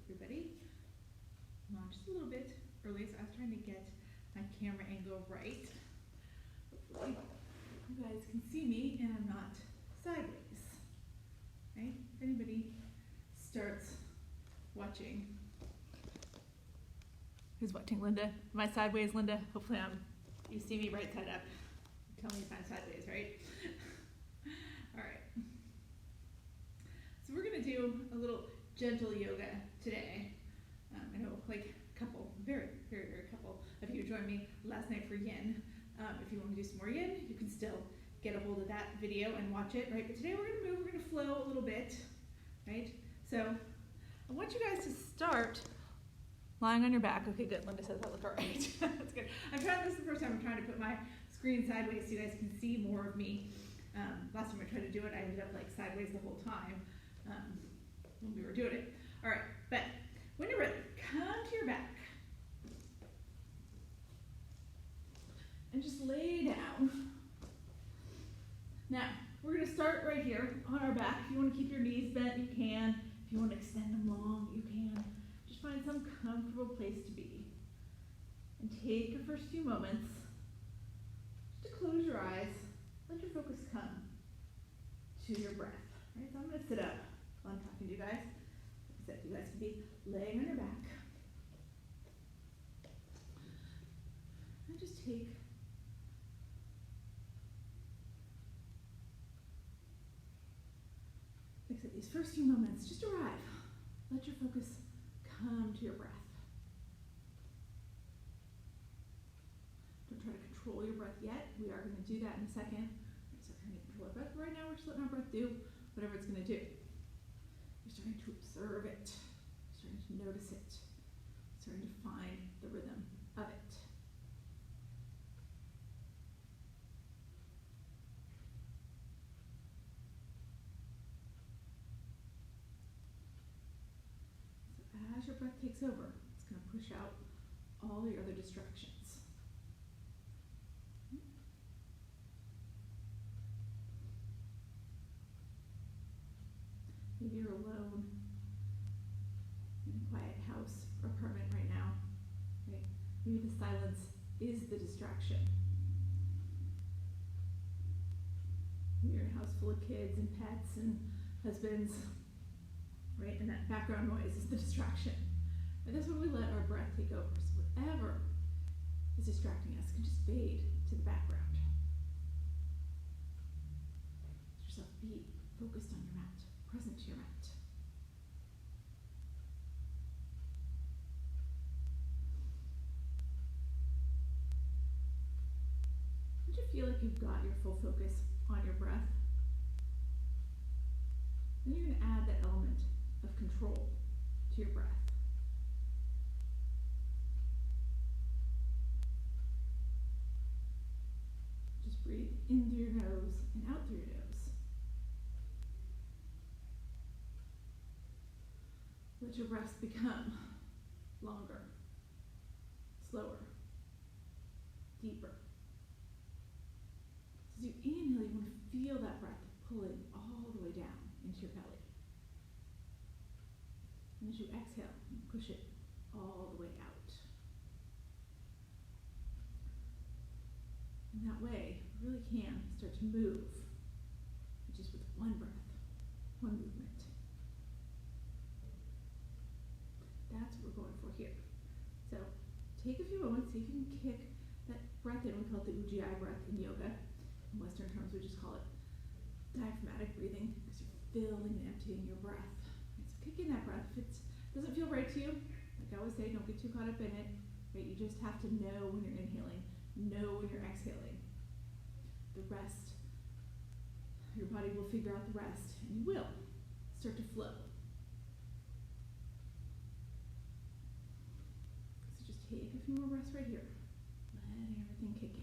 everybody. Just a little bit early, so I was trying to get my camera angle right. Hopefully you guys can see me and I'm not sideways, right? If anybody starts watching, who's watching, Linda? Am I sideways, Linda? Hopefully you see me right side up. Tell me if I'm sideways, right? All right. So we're gonna do a little gentle yoga today. I know like a couple, very couple of you joined me last night for yin. If you want to do some more yin, you can still get a hold of that video and watch it, right? But today we're gonna move, we're gonna flow a little bit, right? So I want you guys to start lying on your back. Okay, good. Linda says that looked all right. That's good. This is the first time I'm trying to put my screen sideways so you guys can see more of me. Last time I tried to do it, I ended up like sideways the whole time when we were doing it. All right, but when you're ready, come to your back and just lay down. Now, we're going to start right here on our back. If you want to keep your knees bent, you can. If you want to extend them long, you can. Just find some comfortable place to be. And take your first few moments just to close your eyes. Let your focus come to your breath. Right? So I'm going to sit up while I'm talking to you guys. Like I said, you guys can be laying on your back. And just take these first few moments, just arrive. Let your focus come to your breath. Don't try to control your breath yet. We are going to do that in a second. So we're trying to control our breath. Right now we're just letting our breath do whatever it's going to do. You're starting to observe it. You're starting to notice it. You're starting to find the rhythm of it. As your breath takes over, it's going to push out all your other distractions. Maybe you're alone in a quiet house or apartment right now. Right? Maybe the silence is the distraction. Maybe you're in a house full of kids and pets and husbands. Right? And that background noise is the distraction. And that's when we let our breath take over. So whatever is distracting us can just fade to the background. Let yourself be focused on your mat, present to your mat. Once you feel like you've got your full focus on your breath, then you're going to add that element of control to your breath. Just breathe in through your nose and out through your nose. Let your breaths become longer, slower, deeper. So as you inhale, you want to feel that breath pulling all the way down into your belly. And as you exhale, you push it all the way out. And that way, you really can start to move, just with one breath, one movement. That's what we're going for here. So take a few moments, see if you can kick that breath in. We call it the Ujjayi breath in yoga. In Western terms, we just call it diaphragmatic breathing, because you're filling and emptying your breath. Right, so kick in that breath. If it doesn't feel right to you, like I always say, don't get too caught up in it. Right? You just have to know when you're inhaling, know when you're exhaling. The rest, your body will figure out the rest, and you will start to flow. So just take a few more breaths right here, letting everything kick in.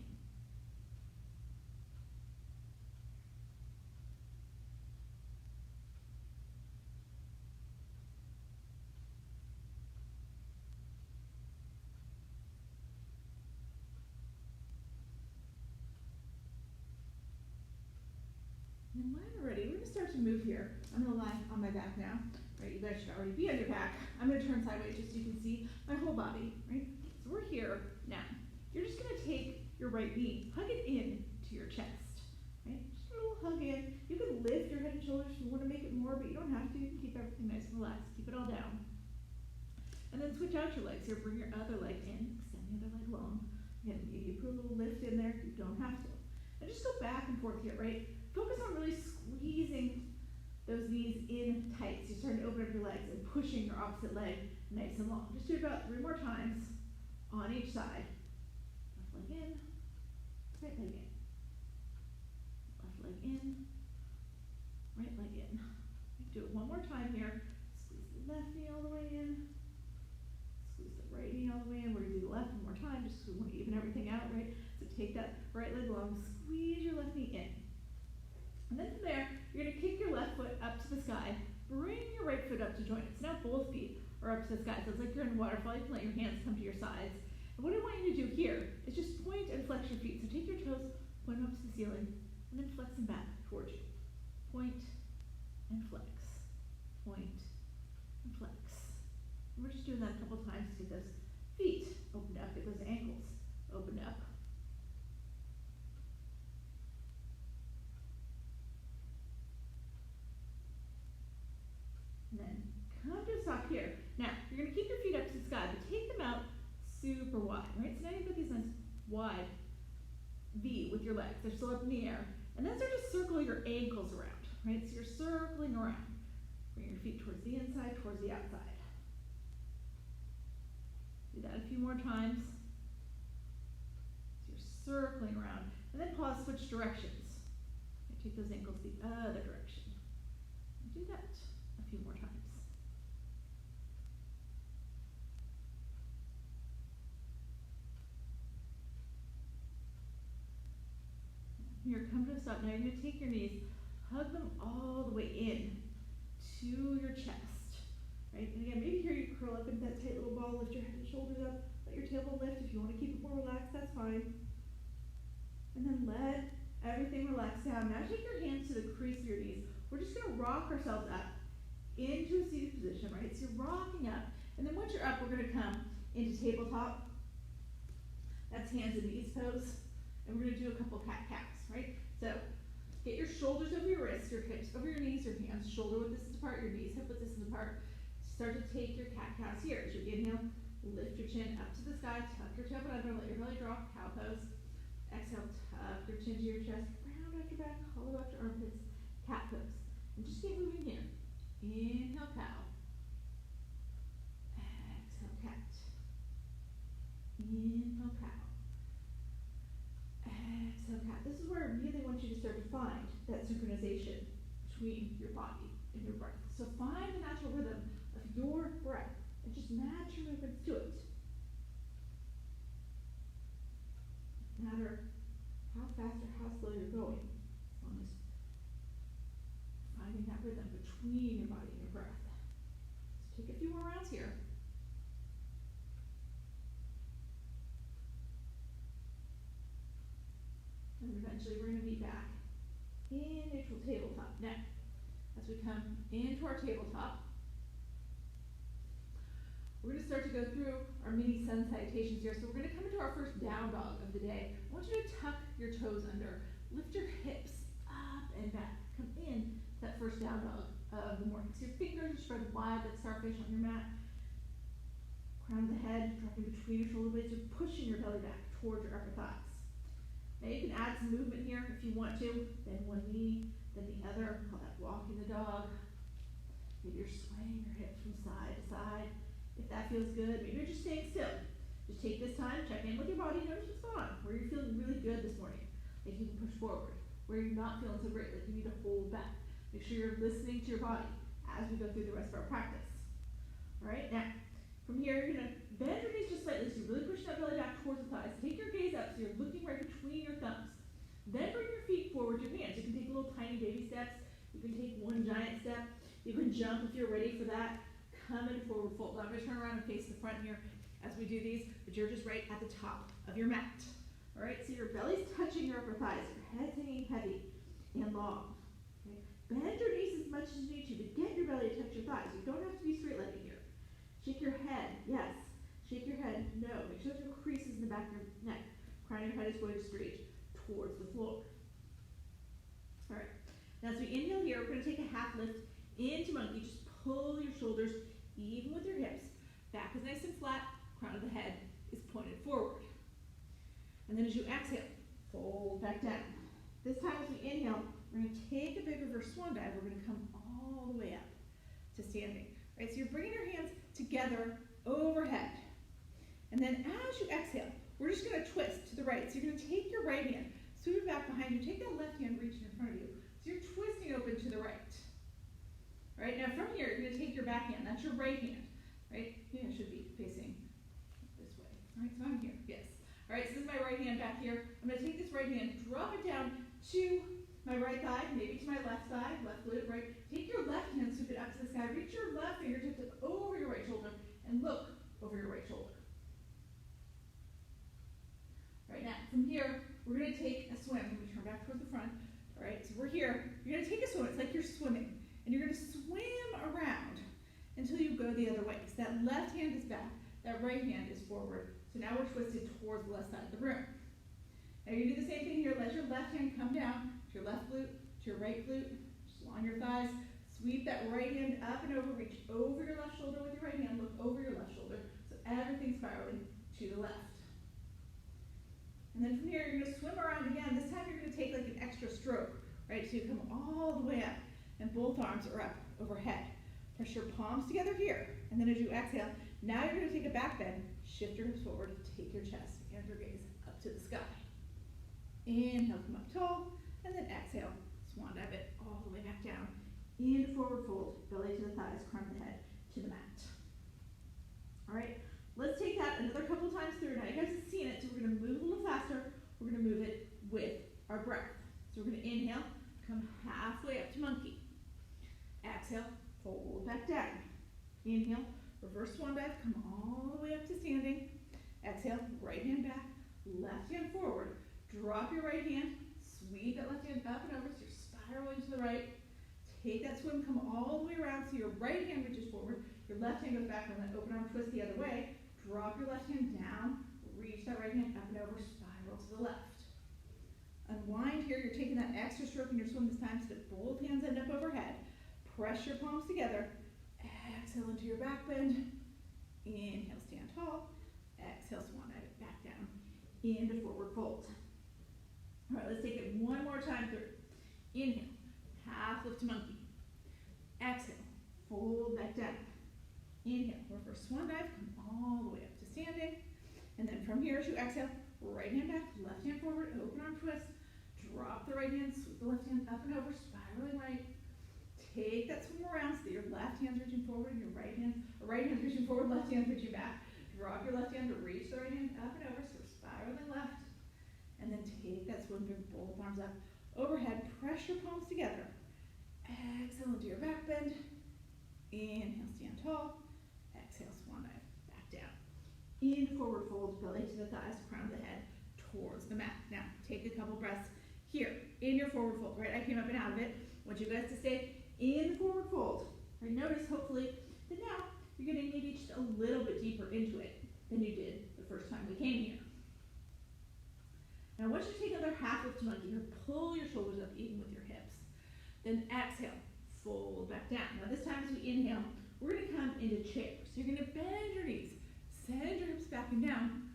And when we're ready, we're going to start to move here. I'm going to lie on my back now. right? You guys should already be on your back. I'm gonna turn sideways just so you can see my whole body, right? So we're here now. You're just gonna take your right knee, hug it in to your chest, right? Just a little hug in. You can lift your head and shoulders if you wanna make it more, but you don't have to. You can keep everything nice and relaxed. Keep it all down. And then switch out your legs here. Bring your other leg in. Extend the other leg long. Again, maybe you put a little lift in there. You don't have to. And just go back and forth here, right? Focus on really squeezing those knees in tight. So you're starting to open up your legs and pushing your opposite leg nice and long. Just do it about 3 more times on each side. Left leg in, right leg in. Left leg in, right leg in. Do it one more time here. Squeeze the left knee all the way in. Squeeze the right knee all the way in. We're gonna do the left one more time just because we want to even everything out, right? So take that right leg long, squeeze your left knee in. And then from there, you're gonna kick your left foot up to the sky. Bring your right foot up to join it. So now both feet are up to the sky. So it's like you're in a waterfall. You can let your hands come to your sides. And what I want you to do here is just point and flex your feet. So take your toes, point them up to the ceiling, and then flex them back towards you. Point and flex. Point and flex. And we're just doing that a couple times to get those feet opened up, get those ankles opened up. And then come to a stop here. Now, you're going to keep your feet up to the sky, but take them out super wide, right? So now you've got these nice wide V with your legs. They're still up in the air. And then start to circle your ankles around, right? So you're circling around. Bring your feet towards the inside, towards the outside. Do that a few more times. So you're circling around. And then pause, switch directions. And take those ankles the other direction. And do that a few more times. Here, come to a stop. Now you're going to take your knees, hug them all the way in to your chest, right? And again, maybe here you curl up into that tight little ball, lift your head and shoulders up, let your tailbone lift. If you want to keep it more relaxed, that's fine. And then let everything relax down. Now take your hands to the crease of your knees. We're just going to rock ourselves up into a seated position, right? So you're rocking up. And then once you're up, we're going to come into tabletop. That's hands and knees pose. And we're going to do a couple cat-cows, right? So get your shoulders over your wrists, your hips over your knees, your hands shoulder width distance apart, your knees hip width distance apart. Start to take your cat-cows here. As you inhale, lift your chin up to the sky, tuck your tailbone under, let your belly drop, cow pose. Exhale, tuck your chin to your chest, round out your back, hollow out your armpits, cat pose. And just keep moving here. Inhale, cow. Exhale, cat. Inhale, cow. Exhale, cat. This is where I really want you to start to find that synchronization between your body and your breath. So find the natural rhythm of your breath and just match your movements to it. No matter how fast or how slow you're going, as long as finding that rhythm between your body and your breath. So take a few more rounds here. And eventually we're going to be back in neutral tabletop. Now, as we come into our tabletop, we're going to start to go through our mini sun salutations here. So we're going to come into our first down dog of the day. I want you to tuck your toes under, lift your hips up and back. Come in to that first down dog of the morning. So your fingers are spread wide like starfish on your mat. Crown of the head, dropping between your shoulder blades. You're pushing your belly back towards your upper thighs. Now you can add some movement here if you want to. Bend one knee, then the other. Call that walking the dog. Maybe you're swaying your hips from side to side. If that feels good, maybe you're just staying still. Just take this time, check in with your body, notice what's going on. Where you're feeling really good this morning. Like you can push forward. Where you're not feeling so great, like you need to hold back. Make sure you're listening to your body as we go through the rest of our practice. Alright, now from here you're gonna bend your knees just slightly, so you're really pushing that belly back towards the thighs. Take your gaze up so you're looking right between your thumbs. Then bring your feet forward, your hands. You can take little tiny baby steps. You can take one giant step. You can jump if you're ready for that. Come in forward fold. I'm going to turn around and face the front here as we do these, but you're just right at the top of your mat. Alright, so your belly's touching your upper thighs. Your head's hanging heavy and long. Okay? Bend your knees as much as you need to get your belly to touch your thighs. You don't have to be straight-legged here. Shake your head, yes. Shake your head, no. Make sure there are creases in the back of your neck. Crown of your head is going straight towards the floor. All right. Now, as we inhale here, we're going to take a half lift into monkey. Just pull your shoulders even with your hips. Back is nice and flat. Crown of the head is pointed forward. And then as you exhale, fold back down. This time as we inhale, we're going to take a big reverse swan dive. We're going to come all the way up to standing. All right, so you're bringing your hands together overhead. And then as you exhale, we're just going to twist to the right. So you're going to take your right hand, sweep it back behind you, take that left hand, reach it in front of you. So you're twisting open to the right. All right, now from here, you're going to take your back hand. That's your right hand. Right? Your hand should be facing this way. All right, so I'm here. Yes. All right, so this is my right hand back here. I'm going to take this right hand, drop it down to my right thigh, maybe to my left thigh, left glute, right? Take your left hand, sweep it up to the sky, reach your left fingertips up over your right shoulder, and look over your right shoulder. All right, now from here, we're going to take a swim. When we turn back towards the front. All right, so we're here. You're going to take a swim. It's like you're swimming. And you're going to swim around until you go the other way. So that left hand is back, that right hand is forward. So now we're twisted towards the left side of the room. Now you do the same thing here. Let your left hand come down to your left glute, to your right glute, just along your thighs. Sweep that right hand up and over, reach over your left shoulder with your right hand, look over your left shoulder. So everything's spiraling to the left. And then from here, you're going to swim around again. This time you're going to take like an extra stroke, right? So you come all the way up, and both arms are up overhead. Press your palms together here, and then as you exhale, now you're going to take a back bend, shift your hips forward, take your chest and your gaze up to the sky. Inhale, come up tall, and then exhale, swan dive it all the way back down. Into forward fold, belly to the thighs, crown of the head to the mat. All right, let's take that another couple times through. Now you guys have seen it, so we're going to move a little faster. We're going to move it with our breath. So we're going to inhale, come halfway up to monkey. Exhale, fold back down. Inhale, reverse swan dive, come all the way up to standing. Exhale, right hand back, left hand forward. Drop your right hand, sweep that left hand up and over so you're spiraling to the right. Take that swim, come all the way around so your right hand reaches forward, your left hand goes back, and then open arm twist the other way. Drop your left hand down, reach that right hand up and over, spiral to the left. Unwind here, you're taking that extra stroke in your swim this time so that both hands end up overhead. Press your palms together, exhale into your back bend, inhale, stand tall, exhale, swan dive it back down, into forward fold. All right, let's take it one more time through. Inhale, half lift to monkey. Exhale, fold back down. Inhale, reverse swan dive, come all the way up to standing. And then from here, as you exhale, right hand back, left hand forward, open arm twist. Drop the right hand, sweep the left hand up and over, spiraling right. Take that swim around so that your left hand's reaching forward and your right hand's reaching forward, left hand's reaching back. Drop your left hand to reach the right hand up and over, so spiraling left. And then take that swim, bring both arms up overhead, press your palms together. Exhale into your back bend. Inhale, stand tall. Exhale, swan dive, back down. Into forward fold, belly to the thighs, crown of the head towards the mat. Now, take a couple breaths here in your forward fold, right? I came up and out of it. I want you guys to stay in the forward fold. Right? Notice, hopefully, that now you're getting maybe just a little bit deeper into it than you did the first time we came here. Now, I want you to take another half lift to monkey here. Pull your shoulders up even with your hips. Then exhale, fold back down. Now, this time as we inhale, we're going to come into chair. So you're going to bend your knees, send your hips back and down.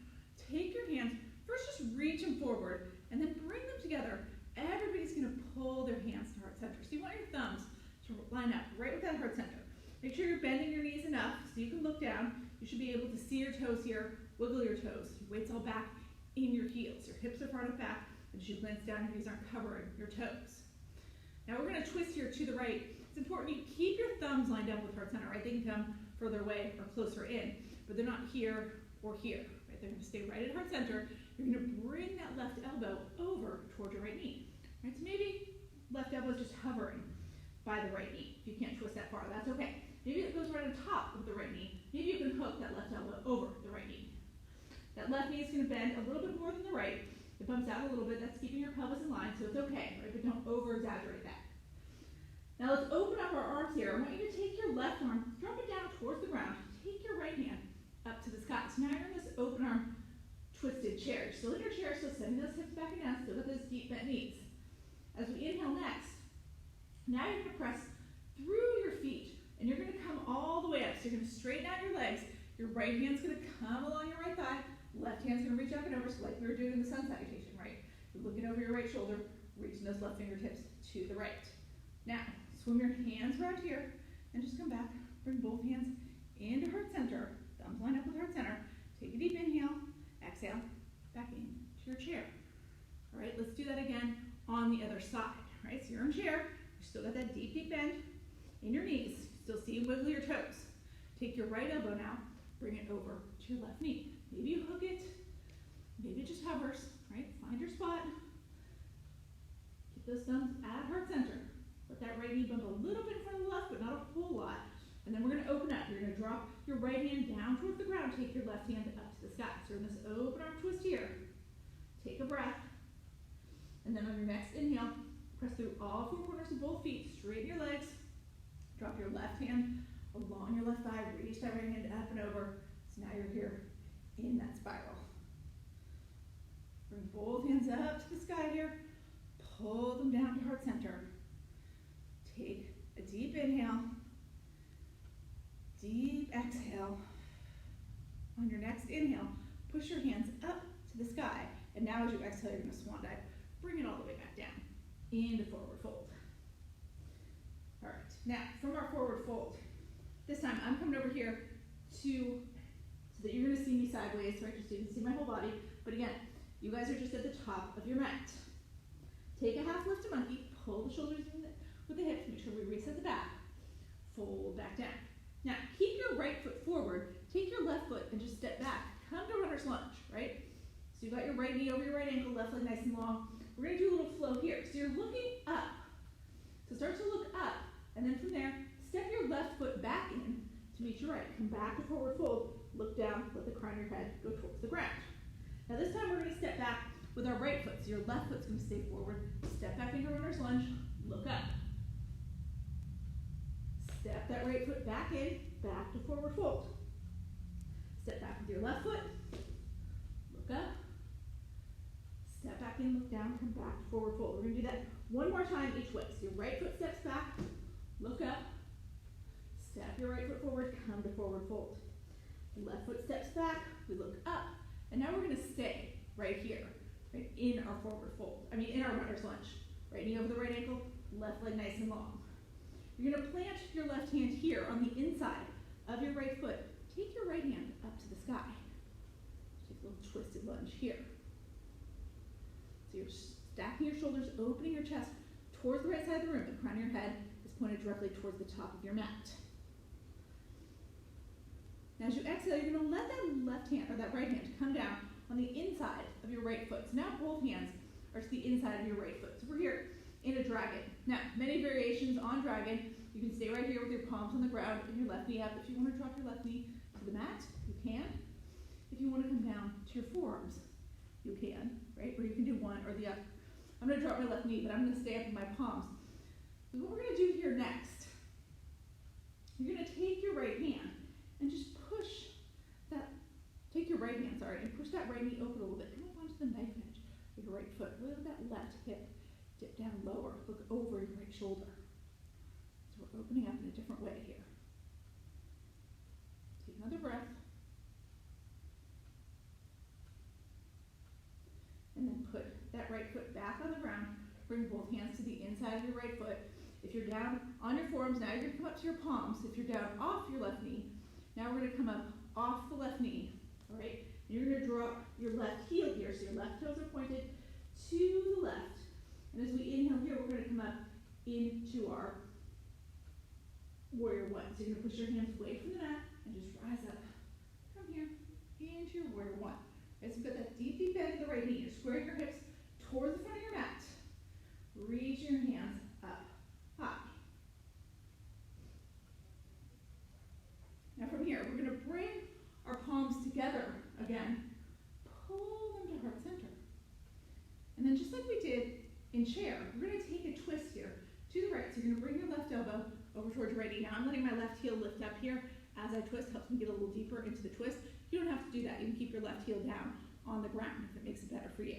Take your hands, first just reach them forward, and then bring them together. Everybody's going to pull their hands to heart center. So you want your thumbs to line up right with that heart center. Make sure you're bending your knees enough so you can look down. You should be able to see your toes here. Wiggle your toes. Your weight's all back in your heels. Your hips are far enough back, and as you glance down, your knees aren't covering your toes. Now we're going to twist here to the right. It's important you keep your thumbs lined up with heart center, right? They can come further away or closer in, but they're not here or here, right? They're going to stay right at heart center. You're going to bring that left elbow over toward your right knee, right? So maybe left elbow is just hovering by the right knee. If you can't twist that far, that's okay. Maybe it goes right on top of the right knee. Maybe you can hook that left elbow over the right knee. That left knee is going to bend a little bit more than the right. It bumps out a little bit. That's keeping your pelvis in line, so it's okay, right? But don't over-exaggerate that. balance here, I want you to take your left arm, drop it down towards the ground, take your right hand up to the sky. So now you're in this open arm twisted chair. You're still in your chair, so sending those hips back and down, still got those deep bent knees. As we inhale next, now you're gonna press through your feet, and you're gonna come all the way up. So you're gonna straighten out your legs, your right hand's gonna come along your right thigh, left hand's gonna reach up and over, so like we were doing in the sun salutation, right? You're looking over your right shoulder, reaching those left fingertips to the right. Now, swim your hands around here, and just come back, bring both hands into heart center, thumbs line up with heart center, take a deep inhale, exhale, back into your chair. All right, let's do that again on the other side, right? So you're in chair, you still got that deep, deep bend in your knees, still see and wiggle your toes. Take your right elbow now, bring it over to your left knee. Maybe you hook it, maybe it just hovers, right? Find your spot. Keep those thumbs at heart center. Let that right knee bump a little bit in front of the left, but not a whole lot. And then we're gonna open up. You're gonna drop your right hand down towards the ground, take your left hand up to the sky. So we're in this open arm twist here. Take a breath. And then on your next inhale, press through all four corners of both feet, straighten your legs, drop your left hand along your left thigh, reach that right hand up and over. So now you're here in that spiral. Bring both hands up to the sky here, pull them down to heart center. Take a deep inhale, deep exhale. On your next inhale, push your hands up to the sky, and now as you exhale, you're gonna swan dive. Bring it all the way back down into forward fold. All right, now from our forward fold, this time I'm coming over here so that you're gonna see me sideways, right? Just so you can see my whole body. But again, you guys are just at the top of your mat. Take a half lift to monkey, pull the shoulders in with the hips, make sure we reset the back, fold back down. Now keep your right foot forward, take your left foot and just step back. Come to runner's lunge, right? So you got your right knee over your right ankle, left leg nice and long. We're gonna do a little flow here. So you're looking up. So start to look up, and then from there, step your left foot back in to meet your right. Come back to forward fold, look down, let the crown of your head go towards the ground. Now this time we're gonna step back with our right foot. So your left foot's gonna stay forward, step back into runner's lunge, look up. Step that right foot back in, back to forward fold. Step back with your left foot, look up. Step back in, look down, come back to forward fold. We're gonna do that one more time each way. So your right foot steps back, look up. Step your right foot forward, come to forward fold. Left foot steps back, we look up. And now we're gonna stay right here, right in our forward fold. In our runner's lunge. Right knee over the right ankle, left leg nice and long. You're gonna plant your left hand here on the inside of your right foot. Take your right hand up to the sky. Take a little twisted lunge here. So you're stacking your shoulders, opening your chest towards the right side of the room. The crown of your head is pointed directly towards the top of your mat. Now as you exhale, you're gonna let that left hand, or that right hand, come down on the inside of your right foot. So now both hands are to the inside of your right foot. So we're here in a dragon. Now, many variations on dragon. You can stay right here with your palms on the ground and your left knee up. If you want to drop your left knee to the mat, you can. If you want to come down to your forearms, you can, right? Or you can do one or the other. I'm going to drop my left knee, but I'm going to stay up in my palms. So what we're going to do here next, you're going to take your right hand and just push that, take your right hand, and push that right knee open a little bit. Come up onto the knife edge with your right foot. Really let that left hip dip down lower. Look over your right shoulder. So we're opening up in a different way here. Take another breath. And then put that right foot back on the ground. Bring both hands to the inside of your right foot. If you're down on your forearms, now you're going to come up to your palms. If you're down off your left knee, now we're going to come up off the left knee. All right? You're going to drop your left heel here, so your left toes are pointed to the left. And as we inhale here, we're going to come up into our warrior one. So you're going to push your hands away from the mat and just rise up. Come here into your warrior one. Okay, so you've got that deep, deep bend of the right knee. You're squaring your hips towards the front of your mat. Reach your hands up high. Now from here, we're going to bring our palms together again. Pull them to heart center. And then just like we did in chair, we're going to take a twist here to the right. So you're going to bring your left elbow over towards your right knee. Now I'm letting my left heel lift up here as I twist, helps me get a little deeper into the twist. You don't have to do that. You can keep your left heel down on the ground if it makes it better for you.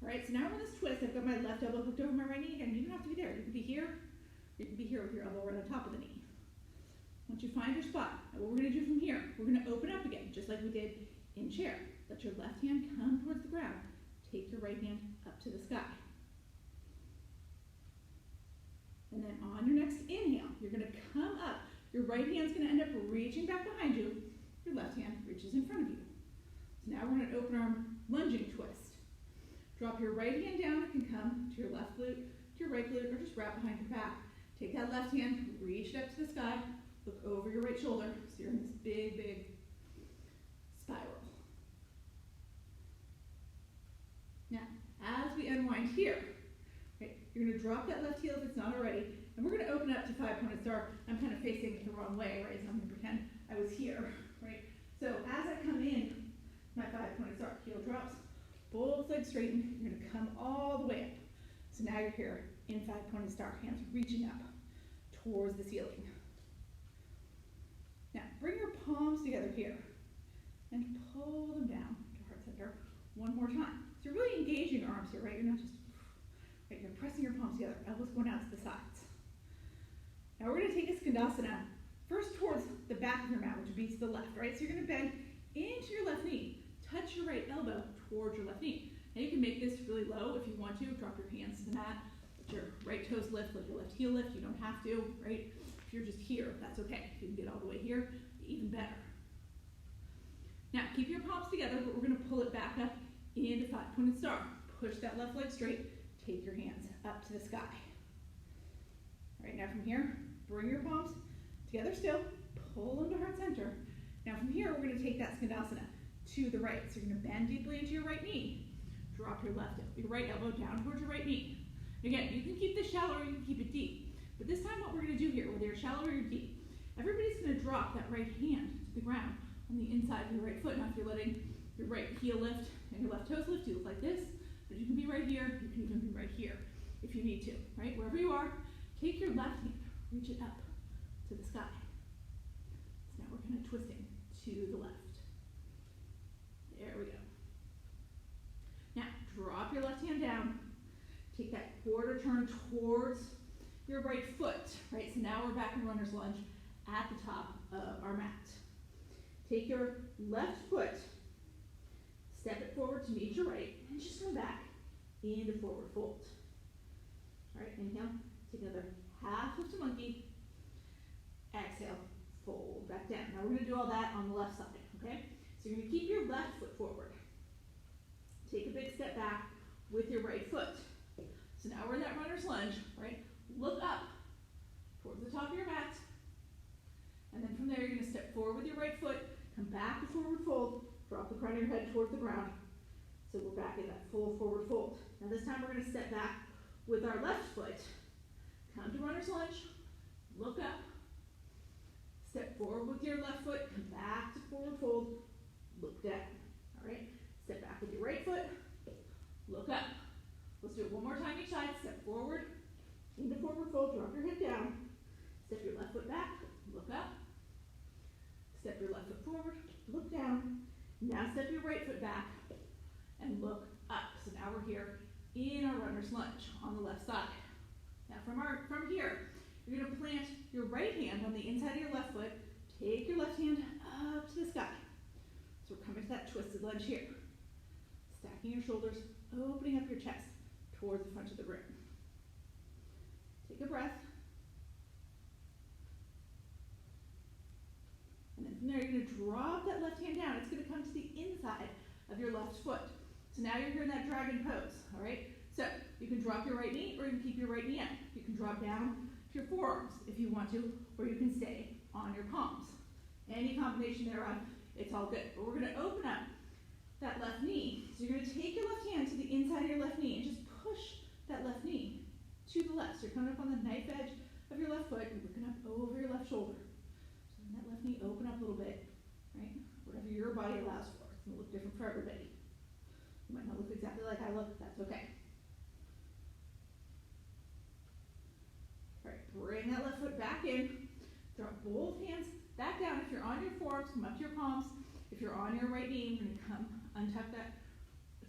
All right, so now in this twist, I've got my left elbow hooked over my right knee. Again, you don't have to be there. You can be here. You can be here with your elbow right on top of the knee. Once you find your spot, now what we're going to do from here, we're going to open up again, just like we did in chair. Let your left hand come towards the ground. Take your right hand up to the sky. And then on your next inhale, you're going to come up. Your right hand's going to end up reaching back behind you. Your left hand reaches in front of you. So now we're going to open arm lunging twist. Drop your right hand down. It can come to your left glute, to your right glute, or just wrap behind your back. Take that left hand, reach it up to the sky, look over your right shoulder, so you're in this big, big spiral. Now, as we unwind here, right, you're going to drop that left heel if it's not already, and we're going to open up to 5-pointed star. I'm kind of facing the wrong way, right, so I'm going to pretend I was here, right? So as I come in, my 5-pointed star, heel drops, both legs straighten, you're going to come all the way up. So now you're here in 5-pointed star, hands reaching up towards the ceiling. Now, bring your palms together here and pull them down to heart center one more time. So you're really engaging your arms here, right? You're not just, right, you're pressing your palms together, elbows going out to the sides. Now we're going to take a Skandasana first towards the back of your mat, which beats the left, right? So you're going to bend into your left knee, touch your right elbow towards your left knee. Now you can make this really low if you want to, drop your hands to the mat, let your right toes lift, let your left heel lift, you don't have to, right? If you're just here, that's okay. If you can get all the way here, even better. Now keep your palms together, but we're going to pull it back up into 5-pointed star. Push that left leg straight, take your hands up to the sky. All right, now from here, bring your palms together still, pull them to heart center. Now from here, we're going to take that Skandasana to the right. So you're going to bend deeply into your right knee. Drop your right elbow down towards your right knee. Again, you can keep this shallow or you can keep it deep. But this time what we're going to do here, whether you're shallow or you're deep, everybody's going to drop that right hand to the ground on the inside of your right foot. Now if you're letting your right heel lift and your left toes lift, you look like this. But you can be right here, you can even be right here if you need to, right? Wherever you are, take your left hand, reach it up to the sky. So now we're kind of twisting to the left. There we go. Now, drop your left hand down. Take that quarter turn towards your right foot, right? So now we're back in runner's lunge at the top of our mat. Take your left foot, step it forward to meet your right, and just come back into forward fold. All right, inhale, take another half lift to monkey. Exhale, fold back down. Now we're going to do all that on the left side, okay? So you're going to keep your left foot forward. Take a big step back with your right foot. So now we're in that runner's lunge, right? Look up towards the top of your mat. And then from there, you're going to step forward with your right foot, come back to forward fold, drop the crown of your head towards the ground. So we're back in that full forward fold. Now this time we're going to step back with our left foot. Come to runner's lunge, look up, step forward with your left foot, come back to forward fold, look down. All right? Step back with your right foot, look up. Let's do it one more time each side. Step forward, into forward fold, drop your head down. Step your left foot back, look up. Step your left foot forward, look down. Now step your right foot back and look up. So now we're here in our runner's lunge on the left side. Now from here, you're going to plant your right hand on the inside of your left foot. Take your left hand up to the sky. So we're coming to that twisted lunge here. Stacking your shoulders, opening up your chest towards the front of the room. Take a breath. And then from there, you're going to drop that left hand down. It's going to come to the inside of your left foot. So now you're here in that dragon pose, all right? So you can drop your right knee or you can keep your right knee up. You can drop down to your forearms if you want to, or you can stay on your palms. Any combination thereof, it's all good. But we're going to open up that left knee. So you're going to take your left hand to the inside of your left knee and just push that left knee to the left. So you're coming up on the knife edge of your left foot and looking up over your left shoulder. So then that left knee open up a little bit, right? Whatever your body allows for. It's going to look different for everybody. You might not look exactly like I look, that's okay. All right, bring that left foot back in. Drop both hands back down. If you're on your forearms, come up to your palms. If you're on your right knee, you're going to come untuck that,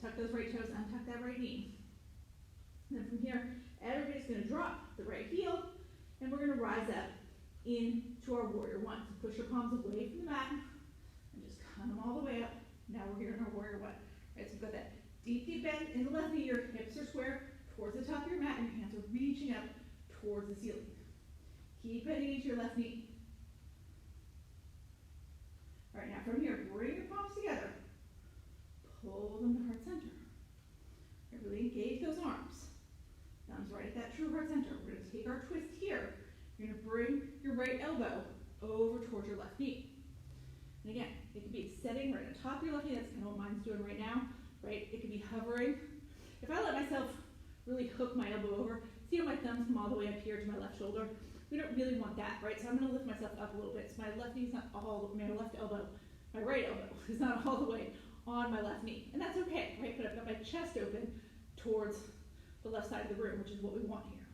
tuck those right toes, untuck that right knee. And then from here, everybody's going to drop the right heel, and we're going to rise up into our warrior one. So push your palms away from the mat, and just come all the way up. Now we're here in our warrior one. Right, so we've got that deep, deep bend in the left knee. Your hips are square towards the top of your mat, and your hands are reaching up towards the ceiling. Keep bending into your left knee. All right, now from here, bring your palms together. Pull them to heart center. Right, really engage those arms. Thumbs right at that true heart center. We're going to take our twist here. You're going to bring your right elbow over towards your left knee. And again, it could be setting right on top of your left knee. That's kind of what mine's doing right now. Right? It could be hovering. If I let myself really hook my elbow over, see how my thumbs come all the way up here to my left shoulder? We don't really want that, right? So I'm going to lift myself up a little bit. So my left knee's not all, my left elbow, my right elbow is not all the way on my left knee. And that's okay, right? But I've got my chest open towards the left side of the room, which is what we want here.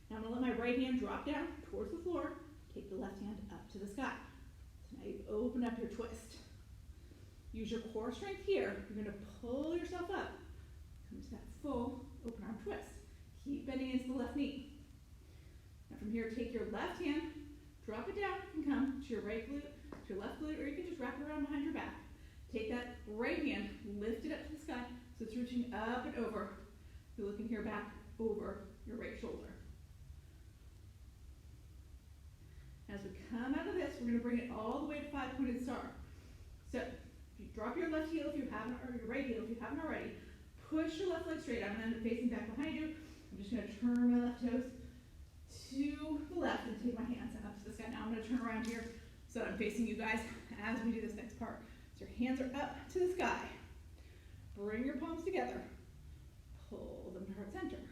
Now I'm going to let my right hand drop down towards the floor. Take the left hand up to the sky. So now you open up your twist. Use your core strength here. You're going to pull yourself up. Come to that full open arm twist. Keep bending into the left knee. Now from here, take your left hand, drop it down, and come to your right glute, to your left glute, or you can just wrap it around behind your back. Take that right hand, lift it up to the sky, so it's reaching up and over. You're looking here back over your right shoulder. As we come out of this, we're going to bring it all the way to five-pointed star. So, if you drop your left heel if you haven't, or your right heel if you haven't already, push your left leg straight. I'm going to end up facing back behind you. I'm just going to turn my left toes to the left and take my hands up to the sky. Now I'm going to turn around here so that I'm facing you guys as we do this next part. So your hands are up to the sky. Bring your palms together. Pull them to heart center.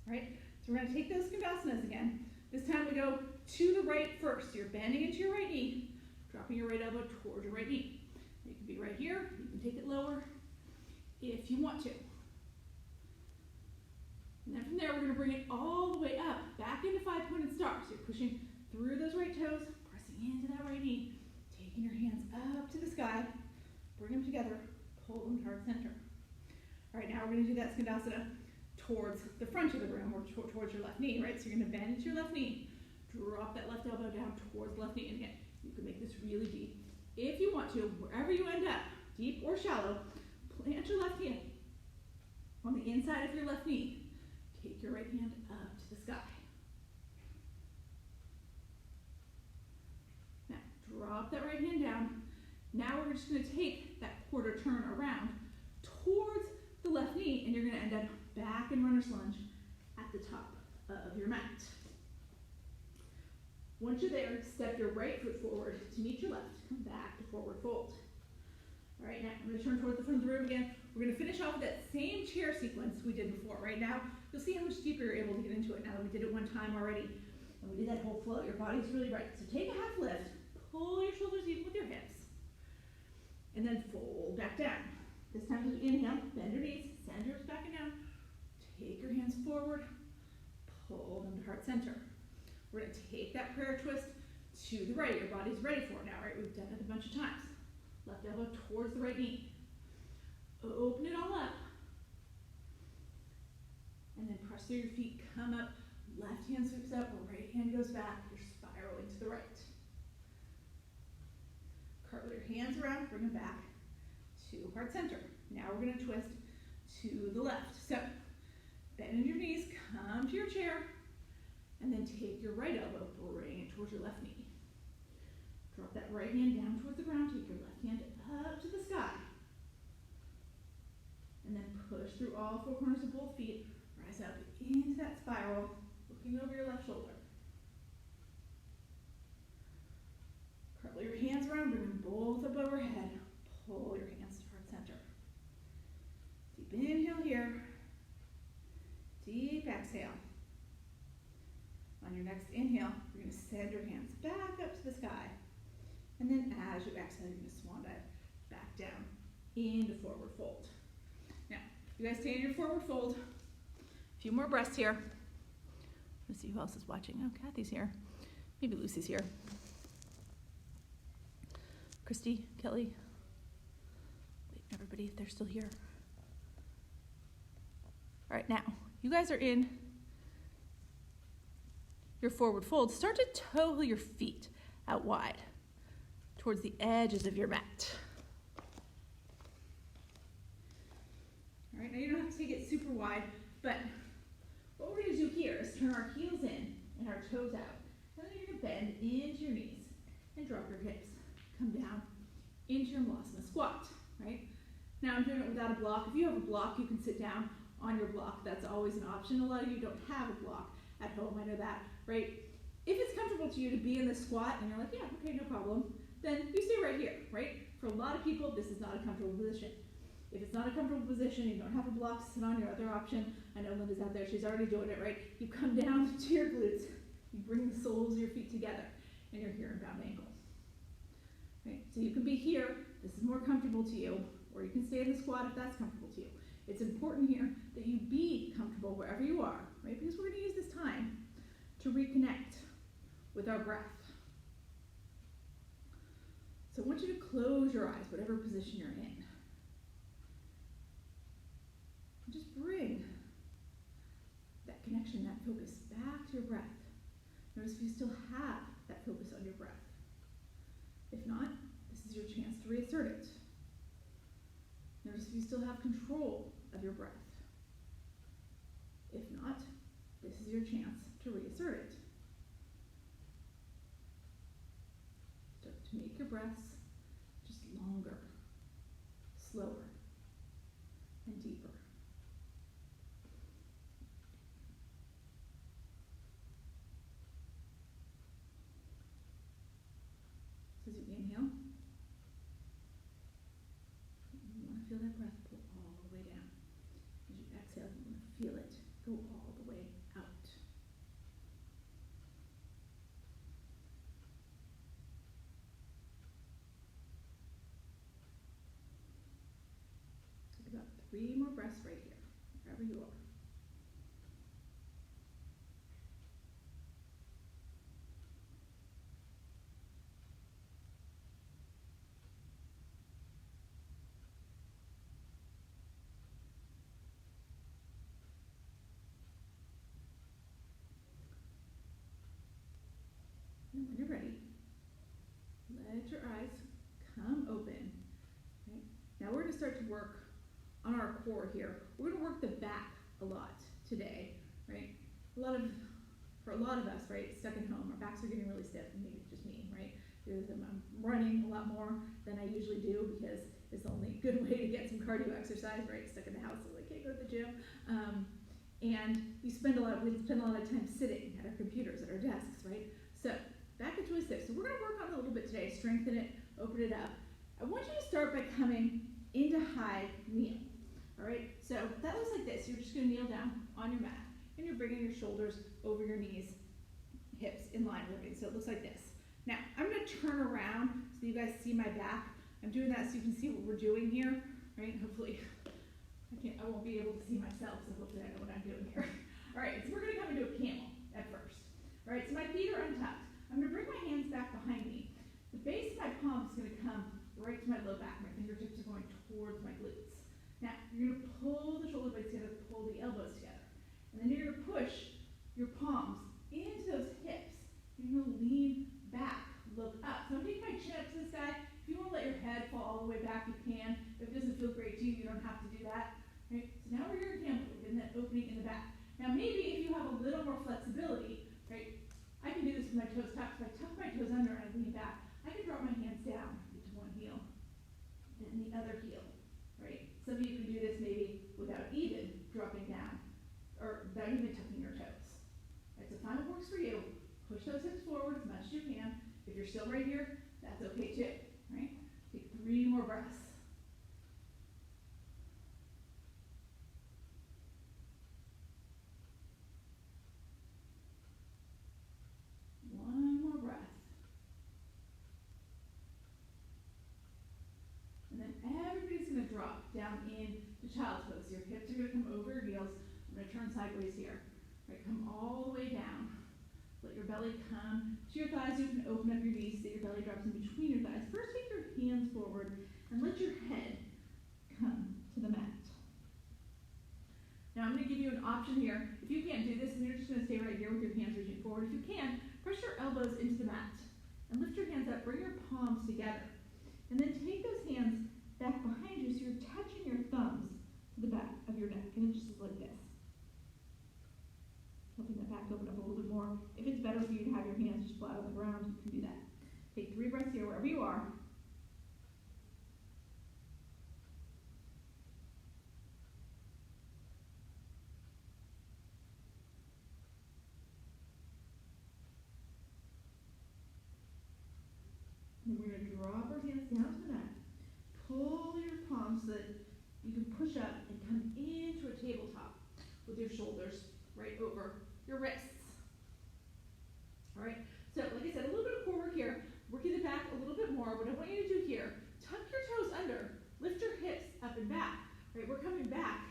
Right? So we're going to take those Skandhasanas again. This time we go to the right first. You're bending into your right knee, dropping your right elbow towards your right knee. You can be right here. You can take it lower if you want to. And then from there, we're going to bring it all the way up, back into five-pointed star. So you're pushing through those right toes, pressing into that right knee, taking your hands up to the sky, bring them together, pull them to heart center. All right, now we're going to do that Skandhasana towards the front of the room, or towards your left knee, right? So you're going to bend into your left knee, drop that left elbow down towards the left knee, and again, you can make this really deep. If you want to, wherever you end up, deep or shallow, plant your left hand on the inside of your left knee. Take your right hand up to the sky. Now, drop that right hand down. Now we're just going to take that quarter turn around towards the left knee, and you're going to end up back in runner's lunge at the top of your mat. Once you're there, step your right foot forward to meet your left. Come back to forward fold. All right, now I'm going to turn towards the front of the room again. We're going to finish off with that same chair sequence we did before. Right now, you'll see how much deeper you're able to get into it now that we did it one time already. And we did that whole float. Your body's really bright. So take a half lift, pull your shoulders even with your hips, and then fold back down. This time as you inhale, bend your knees, send yours back and down. Take your hands forward, pull them to heart center. We're going to take that prayer twist to the right. Your body's ready for it now, right? We've done it a bunch of times. Left elbow towards the right knee. Open it all up. And then press through your feet, come up. Left hand sweeps up, right hand goes back. You're spiraling to the right. Curl your hands around, bring them back to heart center. Now we're going to twist to the left. So, bend in your knees, come to your chair, and then take your right elbow, bring it towards your left knee. Drop that right hand down towards the ground, take your left hand up to the sky. And then push through all four corners of both feet, rise up into that spiral, looking over your left shoulder. Curl your hands around, bring them both up overhead, pull your hands to heart center. Deep inhale here, deep exhale. On your next inhale, you're going to send your hands back up to the sky. And then as you exhale, you're going to swan dive back down into forward fold. Now, you guys stay in your forward fold. A few more breaths here. Let's see who else is watching. Oh, Kathy's here. Maybe Lucy's here. Christy, Kelly. Wait, everybody, if they're still here. All right, now, you guys are in your forward fold. Start to toe your feet out wide towards the edges of your mat. All right, now you don't have to take it super wide, but what we're going to do here is turn our heels in and our toes out. And then you're going to bend into your knees and drop your hips. Come down into your Malasana squat, right? Now I'm doing it without a block. If you have a block, you can sit down on your block. That's always an option. A lot of you don't have a block at home, I know that, right? If it's comfortable to you to be in the squat and you're like, yeah, okay, no problem, then you stay right here, right? For a lot of people, this is not a comfortable position. If it's not a comfortable position, you don't have a block to sit on, your other option, I know Linda's out there, she's already doing it, right? You come down to your glutes, you bring the soles of your feet together, and you're here in bound ankle. Right? So you can be here, this is more comfortable to you, or you can stay in the squat if that's comfortable to you. It's important here that you be comfortable wherever you are, right? Because we're going to use this time to reconnect with our breath. So I want you to close your eyes, whatever position you're in. Just bring that connection, that focus back to your breath. Notice if you still have that focus on your breath. If not, this is your chance to reassert it. Notice if you still have control of your breath. If not, this is your chance to reassert it. Start to make your breaths just longer, slower, and deeper. So as you inhale, you want to feel that breath pull all the way down. As you exhale, you want to feel it go all the way out. Take about 3 more breaths right here, wherever you are. And when you're ready, let your eyes come open. Right? Now we're going to start to work on our core here. We're going to work the back a lot today, right? For a lot of us, right, stuck at home, our backs are getting really stiff, and maybe it's just me, right? Because I'm running a lot more than I usually do because it's the only good way to get some cardio exercise, right? Stuck in the house, so I can't go to the gym. And we spend a lot of time sitting at our computers, at our desks, right? So back into a stiff. So we're going to work on it a little bit today, strengthen it, open it up. I want you to start by coming into high kneel. All right, so that looks like this. You're just going to kneel down on your mat, and you're bringing your shoulders over your knees, hips in line with everything. So it looks like this. Now, I'm going to turn around so you guys see my back. I'm doing that so you can see what we're doing here, right? Hopefully, I won't be able to see myself, so hopefully I know what I'm doing here. All right, so we're going to come into a camel at first. All right, so my feet are untucked. I'm going to bring my hands back behind me. The base of my palm is going to come right to my low back. My fingertips are going towards my glutes. Now, you're going to pull the shoulder blades together, pull the elbows together. And then you're going to push your palms into those hips. You're going to lean back, look up. So I'm taking my chin up to the sky. If you want to let your head fall all the way back, you can. If it doesn't feel great to you, you don't have to do that. Right? So now we're here in camel, we're getting that opening in the back. Now maybe if you have a little more flexibility, right, I can do this with my toes tucked. If I tuck my toes under and I lean back, I can drop my hands down into one heel and the other heel, right? Some of you can do this maybe without even dropping down or without even tucking your toes. Right, so find what works for you. Push those hips forward as much as you can. If you're still right here, that's okay too, right? Take 3 more breaths. One more breath. And then everybody's going to drop down into child's pose. Your hips are going to come over your heels. I'm going to turn sideways here. Right, come all the way down. belly, come to your thighs. You can open up your knees so your belly drops in between your thighs. First, take your hands forward and let your head come to the mat. Now I'm going to give you an option here. If you can't do this, and you're just going to stay right here with your hands reaching forward. If you can, press your elbows into the mat and lift your hands up. Bring your palms together. And then take those hands back behind you so you're touching your thumbs to the back of your neck. And it just is like this. Helping that back open up a little bit more. If it's better for you to have your hands just flat on the ground, you can do that. Take 3 breaths here wherever you are. And then we're going to drop our hands down to the mat. Pull your palms so that you can push up and come into a tabletop with your shoulders right over your wrists. All right, so like I said, a little bit of core work here, working the back a little bit more. What I want you to do here, tuck your toes under, lift your hips up and back. All right, we're coming back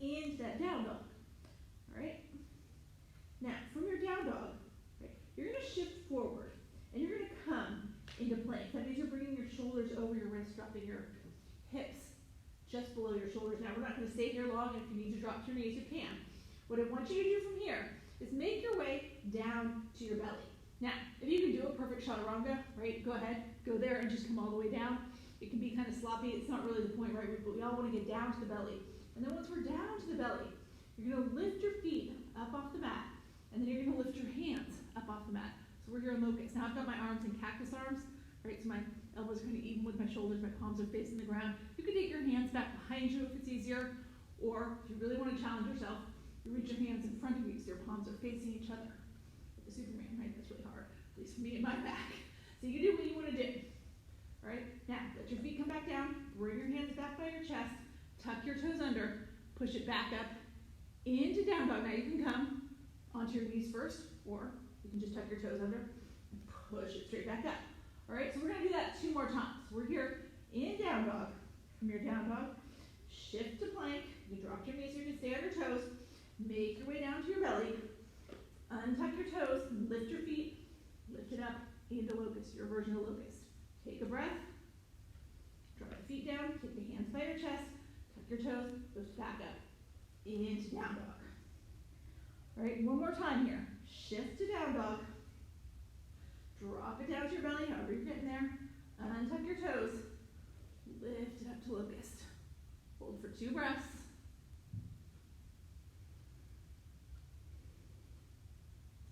into that down dog. All right, now from your down dog, right, you're going to shift forward and you're going to come into plank. That means you're bringing your shoulders over your wrists, dropping your hips just below your shoulders. Now we're not going to stay here long, and if you need to drop to your knees, you can. What I want you to do from here is make your way down to your belly. Now, if you can do a perfect chaturanga, right, go ahead, go there and just come all the way down. It can be kind of sloppy. It's not really the point, right? But we all want to get down to the belly. And then once we're down to the belly, you're going to lift your feet up off the mat, and then you're going to lift your hands up off the mat. So we're here in locust. Now I've got my arms in cactus arms, right? So my elbows are kind of even with my shoulders. My palms are facing the ground. You can take your hands back behind you if it's easier, or if you really want to challenge yourself, you reach your hands in front of you so your palms are facing each other. Like a Superman, right? That's really hard, at least for me and my back. So you can do what you want to do. All right? Now, let your feet come back down. Bring your hands back by your chest. Tuck your toes under. Push it back up into down dog. Now you can come onto your knees first, or you can just tuck your toes under and push it straight back up. All right? So we're going to do that 2 more times. We're here in down dog. From your down dog, shift to plank. You drop your knees so you can stay on your toes. Make your way down to your belly. Untuck your toes. Lift your feet. Lift it up into locust, your version of locust. Take a breath. Drop your feet down. Take the hands by your chest. Tuck your toes. Lift back up into down dog. All right, one more time here. Shift to down dog. Drop it down to your belly, however you're getting there. Untuck your toes. Lift it up to locust. Hold for 2 breaths.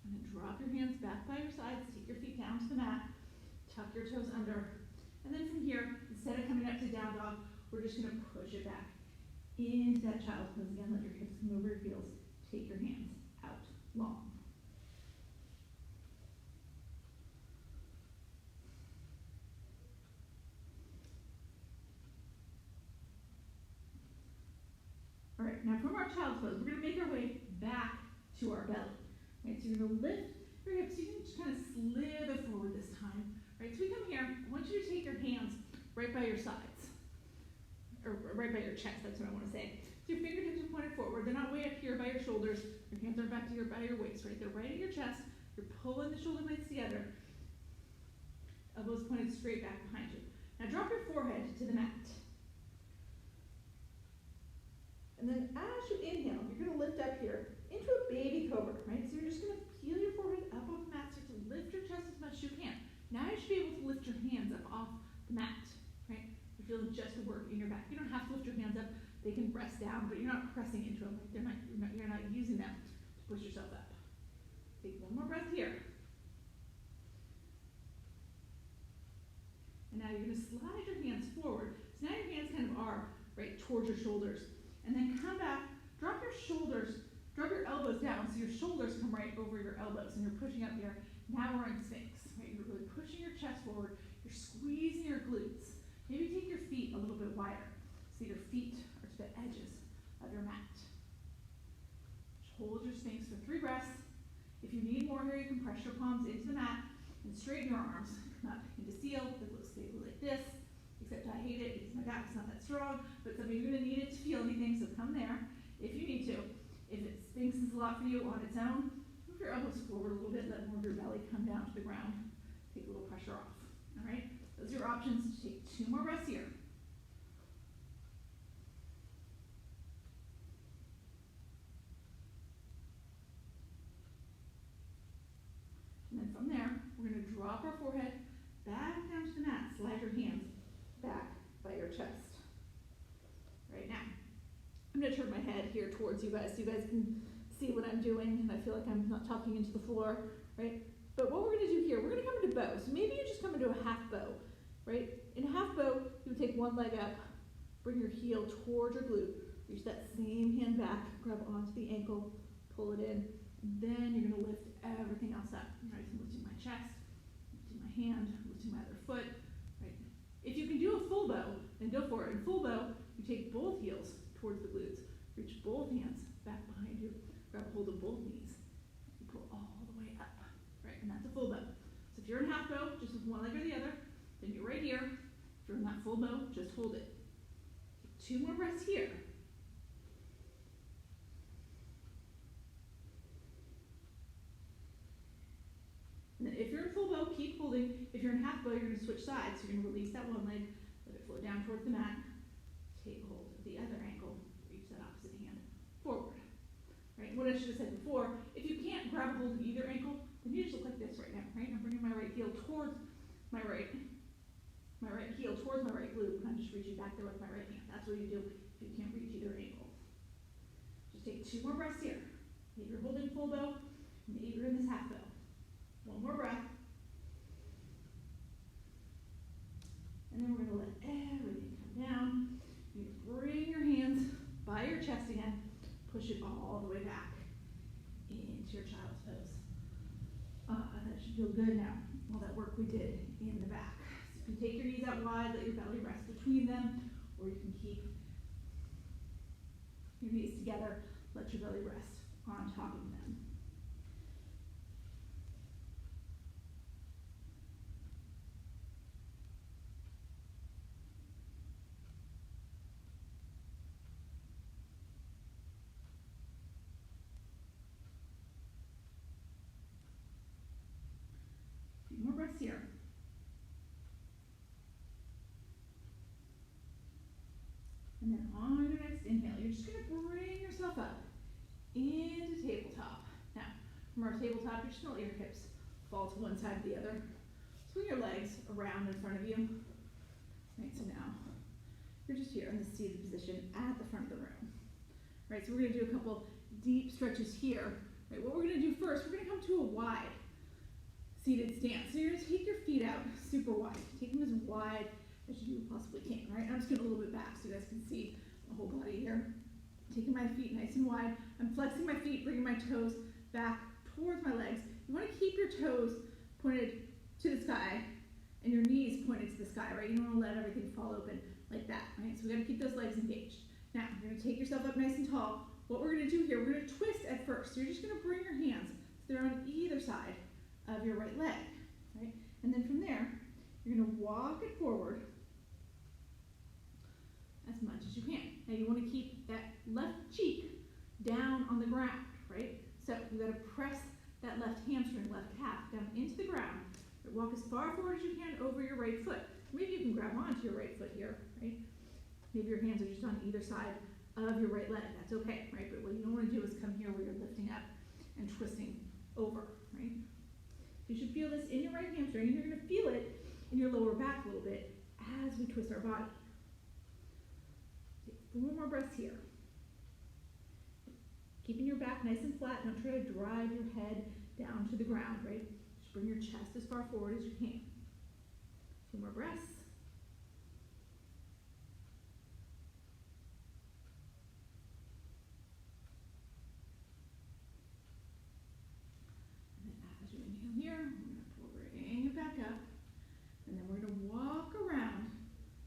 And then drop your hands back by your sides. Take your feet down to the mat. Tuck your toes under. And then from here, instead of coming up to down dog, we're just going to push it back into that child's pose. Again, let your hips come over your heels. Take your hands out long. All right, now from our child's pose, we're going to make our way back to our belly. Right, so you're going to lift your hips. You can just kind of slither forward this time. Right, so we come here. I want you to take your hands right by your sides, or right by your chest. That's what I want to say. So your fingertips are pointed forward. They're not way up here by your shoulders. Your hands are back to by your waist. Right, they're right at your chest. You're pulling the shoulder blades together. Elbows pointed straight back behind you. Now drop your forehead to the mat. And then as you inhale, you're going to lift up here into a baby cobra, right? So you're just going to peel your forehead up off the mat, start to lift your chest as much as you can. Now you should be able to lift your hands up off the mat, right? You're feeling just the work in your back. You don't have to lift your hands up. They can rest down, but you're not pressing into them. Like you're not using them to push yourself up. Take one more breath here. And now you're going to slide your hands forward. So now your hands kind of are right towards your shoulders. And then come back, drop your elbows down so your shoulders come right over your elbows and you're pushing up here. Now we're in Sphinx, right? You're really pushing your chest forward. You're squeezing your glutes. Maybe take your feet a little bit wider so your feet are to the edges of your mat. Hold your Sphinx for 3 breaths. If you need more here, you can press your palms into the mat and straighten your arms. Come up into seal, the glutes stay like this. Except I hate it because my back is not that strong, but some of you are going to need it to feel anything, so come there if you need to. If Sphinx is a lot for you on its own, move your elbows forward a little bit, let more of your belly come down to the ground. Take a little pressure off. All right, those are your options. Take 2 more breaths here. And then from there, we're going to drop our forehead back down to the mat. Slide your hands back by your chest. Right now, I'm going to turn my head here towards you guys so you guys can see what I'm doing, and I feel like I'm not talking into the floor, right? But what we're going to do here, we're going to come into bow. So maybe you just come into a half bow, right? In a half bow, you would take one leg up, bring your heel towards your glute, reach that same hand back, grab onto the ankle, pull it in, and then you're going to lift everything else up, right? So lifting my chest, lifting my hand, lifting my other foot, right? If you can do a full bow, then go for it. In full bow, you take both heels towards the glutes, reach both hands back behind you, grab a hold of both knees, you pull all the way up, right? And that's a full bow. So if you're in half bow, just with one leg or the other, then you're right here. If you're in that full bow, just hold it. Take 2 more breaths here. And then if you're in full bow, keep holding. If you're in half bow, you're going to switch sides. So you're going to release that one leg, let it float down towards the mat, take hold of the other ankle, reach that opposite hand forward. Right? What I should have said before, if you can't grab a hold of either ankle, then you just look like this right now, right? I'm bringing my right heel towards my right heel towards my right glute, and I'm just reaching back there with my right hand. That's what you do if you can't reach either ankle. Just take 2 more breaths here. Maybe you're holding full bow, maybe you're in this half bow. 1 more breath. And then we're going to let everything come down. You bring your hands by your chest again. Push it all the way back into your child's pose. That should feel good now. All that work we did in the back. So you can take your knees out wide, let your belly rest between them, or you can keep your knees together, let your belly rest on top of them. More breaths here. And then on your next inhale, you're just going to bring yourself up into tabletop. Now, from our tabletop, you're just going to let your hips fall to one side or the other. Swing your legs around in front of you. Right, so now you're just here in the seated position at the front of the room. Right, so we're going to do a couple deep stretches here. Right, what we're going to do first, we're going to come to a wide seated stance. So you're going to take your feet out super wide. Take them as wide as you possibly can, right? I'm just going a little bit back so you guys can see the whole body here. Taking my feet nice and wide. I'm flexing my feet, bringing my toes back towards my legs. You want to keep your toes pointed to the sky and your knees pointed to the sky, right? You don't want to let everything fall open like that, right? So we got to keep those legs engaged. Now, you're going to take yourself up nice and tall. What we're going to do here, we're going to twist at first. So you're just going to bring your hands so they're on either side of your right leg, right? And then from there, you're going to walk it forward as much as you can. Now you want to keep that left cheek down on the ground, right? So you got to press that left hamstring, left calf down into the ground. Walk as far forward as you can over your right foot. Maybe you can grab onto your right foot here, right? Maybe your hands are just on either side of your right leg. That's okay, right? But what you don't want to do is come here where you're lifting up and twisting over, right? You should feel this in your right hamstring, and you're going to feel it in your lower back a little bit as we twist our body. Take 4 more breaths here. Keeping your back nice and flat. Don't try to drive your head down to the ground, right? Just bring your chest as far forward as you can. 2 more breaths. And then as you inhale here, we're going to bring it back up. And then we're going to walk around.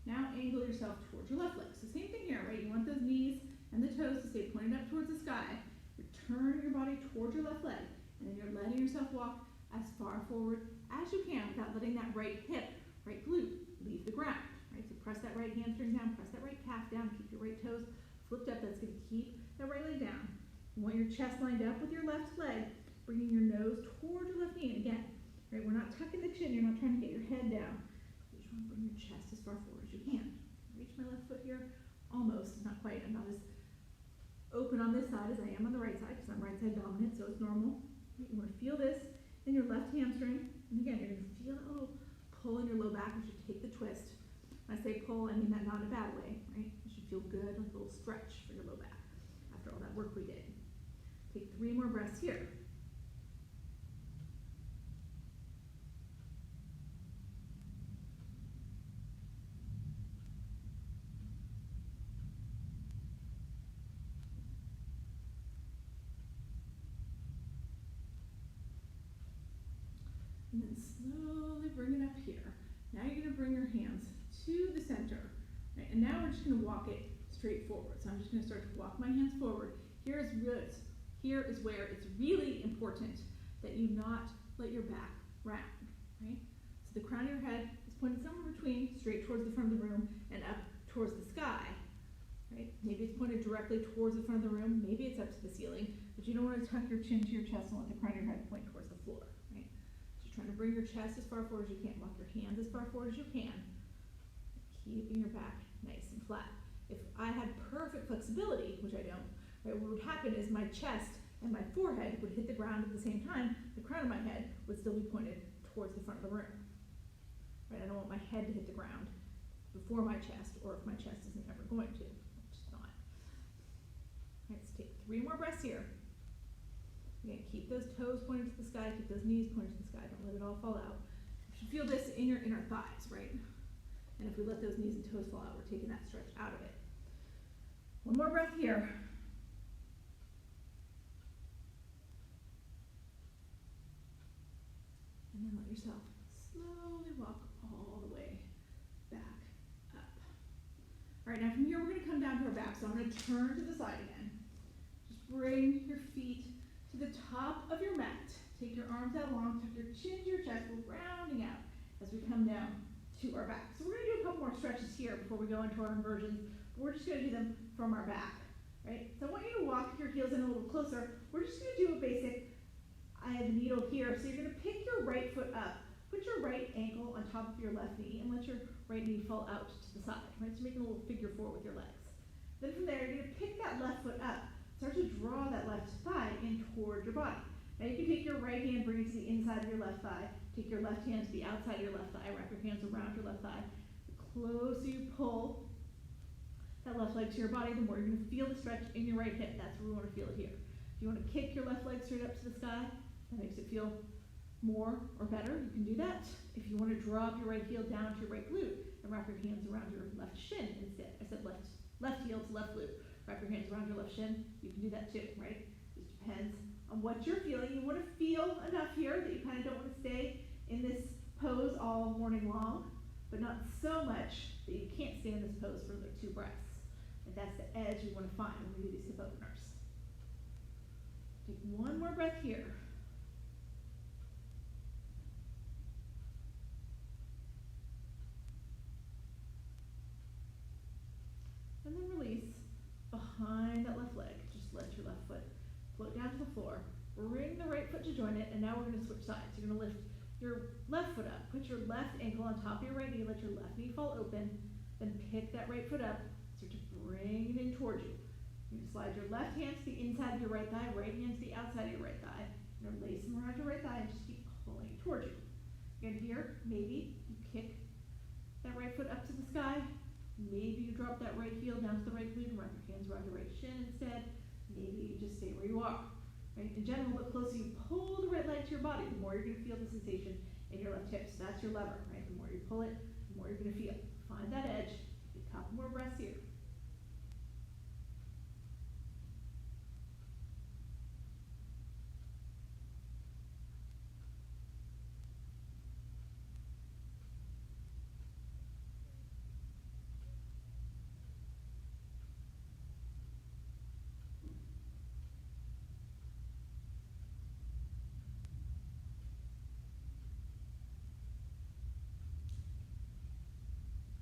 Now angle yourself towards your left leg. So same thing here, right? You want those knees and the toes to stay pointed up towards the sky. You're turning your body towards your left leg. And then you're letting yourself walk as far forward as you can without letting that right hip, right glute leave the ground. Right? So press that right hamstring down, press that right calf down, keep your right toes flipped up. That's going to keep that right leg down. You want your chest lined up with your left leg. bringing your nose toward your left knee. And again, right, we're not tucking the chin, you're not trying to get your head down. You just want to bring your chest as far forward as you can. Reach my left foot here, almost, not quite. I'm not as open on this side as I am on the right side, because I'm right side dominant, so it's normal. Right, you want to feel this in your left hamstring. And again, you're going to feel that little pull in your low back as you take the twist. When I say pull, I mean that not in a bad way, right? It should feel good, like a little stretch for your low back after all that work we did. Take 3 more breaths here. And then slowly bring it up here. Now you're going to bring your hands to the center. Right? And now we're just going to walk it straight forward. So I'm just going to start to walk my hands forward. Here is where it's really important that you not let your back round. Right? So the crown of your head is pointed somewhere between, straight towards the front of the room and up towards the sky. Right? Maybe it's pointed directly towards the front of the room. Maybe it's up to the ceiling. But you don't want to tuck your chin to your chest and let the crown of your head point towards the floor. Trying to bring your chest as far forward as you can. Walk your hands as far forward as you can. Keeping your back nice and flat. If I had perfect flexibility, which I don't, right, what would happen is my chest and my forehead would hit the ground at the same time. The crown of my head would still be pointed towards the front of the room. Right, I don't want my head to hit the ground before my chest, or if my chest isn't ever going to, which is not. Right, let's take 3 more breaths here. Again, keep those toes pointed to the sky, keep those knees pointed to the sky, don't let it all fall out. You should feel this in your inner thighs, right? And if we let those knees and toes fall out, we're taking that stretch out of it. 1 more breath here. And then let yourself slowly walk all the way back up. All right, now from here we're going to come down to our back, so I'm going to turn to the side again. Just bring your feet to the top of your mat. Take your arms out long, tuck your chin to your chest. We're rounding out as we come down to our back. So we're going to do a couple more stretches here before we go into our inversions. But we're just going to do them from our back, right? So I want you to walk your heels in a little closer. We're just going to do a basic, I have a needle here. So you're going to pick your right foot up. Put your right ankle on top of your left knee and let your right knee fall out to the side, right? So making a little figure 4 with your legs. Then from there, you're going to pick that left foot up. Start to draw that left thigh in toward your body. Now you can take your right hand, bring it to the inside of your left thigh. Take your left hand to the outside of your left thigh. Wrap your hands around your left thigh. The closer you pull that left leg to your body, the more you're going to feel the stretch in your right hip. That's where we want to feel it here. If you want to kick your left leg straight up to the sky, that makes it feel more or better. You can do that. If you want to drop your right heel down to your right glute and wrap your hands around your left shin instead. I said left heel to left glute. Wrap your hands around your left shin. You can do that too, right? It just depends on what you're feeling. You want to feel enough here that you kind of don't want to stay in this pose all morning long, but not so much that you can't stay in this pose for like 2 breaths. And that's the edge you want to find when we do these hip openers. Take 1 more breath here. And then release behind that left leg. Just let your left foot float down to the floor. Bring the right foot to join it, and now we're going to switch sides. You're going to lift your left foot up. Put your left ankle on top of your right knee. Let your left knee fall open. Then pick that right foot up. Start to bring it in towards you. You're going to slide your left hand to the inside of your right thigh, right hand to the outside of your right thigh. You're going to lace them around your right thigh and just keep pulling it towards you. Again, here, maybe you kick that right foot up to the sky. Maybe you drop that right heel down to the right glute and wrap your hands around your right shin instead. Maybe you just stay where you are. Right? In general, the closer you pull the right leg to your body, the more you're going to feel the sensation in your left hip. So that's your lever, right? The more you pull it, the more you're going to feel. Find that edge. Take a couple more breaths here.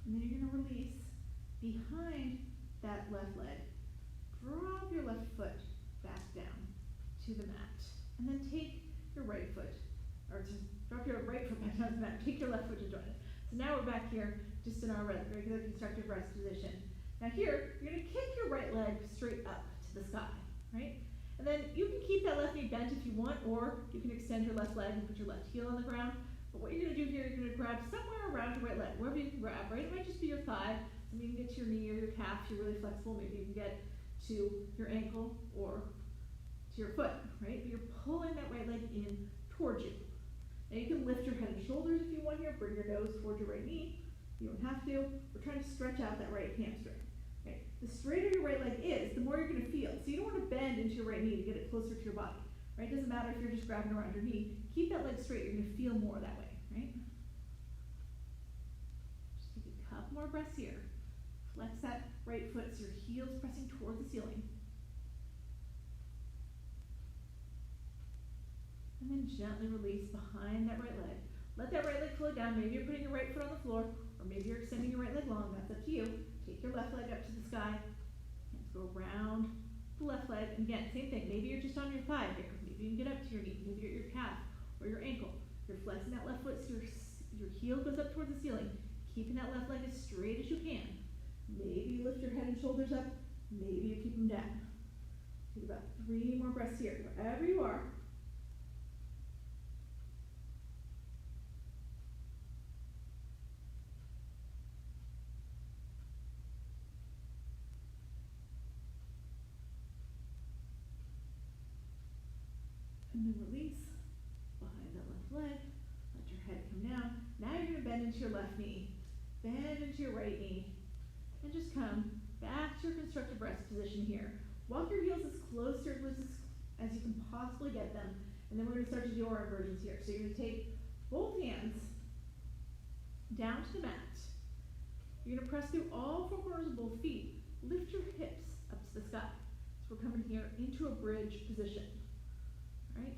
And then you're going to release behind that left leg. Drop your left foot back down to the mat. And then take doesn't matter. Take your left foot to join it. So now we're back here, just in our regular constructive rest position. Now here, you're gonna kick your right leg straight up to the sky, right? And then you can keep that left knee bent if you want, or you can extend your left leg and put your left heel on the ground. But what you're gonna do here, you're gonna grab somewhere around your right leg, wherever you can grab, right? It might just be your thigh. So you can get to your knee or your calf if you're really flexible. Maybe you can get to your ankle or to your foot, right? But you're pulling that right leg in towards you. Now you can lift your head and shoulders if you want here. Bring your nose towards your right knee. You don't have to. We're trying to stretch out that right hamstring. Okay? The straighter your right leg is, the more you're going to feel. So you don't want to bend into your right knee to get it closer to your body. Right? Doesn't matter if you're just grabbing around your knee. Keep that leg straight. You're going to feel more that way. Right? Just take a couple more breaths here. Flex that right foot so your heel's pressing towards the ceiling. And then gently release behind that right leg. Let that right leg float down. Maybe you're putting your right foot on the floor, or maybe you're extending your right leg long. That's up to you. Take your left leg up to the sky. Let's go around the left leg. And again, same thing. Maybe you're just on your thigh here. Maybe you can get up to your knee. Maybe you're at your calf or your ankle. You're flexing that left foot so your heel goes up towards the ceiling, keeping that left leg as straight as you can. Maybe you lift your head and shoulders up. Maybe you keep them down. Take about 3 more breaths here, wherever you are. And then release behind that left leg. Let your head come down. Now you're going to bend into your left knee. Bend into your right knee. And just come back to your constructive rest position here. Walk your heels as close to your glutes as you can possibly get them. And then we're going to start to do our inversions here. So you're going to take both hands down to the mat. You're going to press through all 4 corners of both feet. Lift your hips up to the sky. So we're coming here into a bridge position. Right?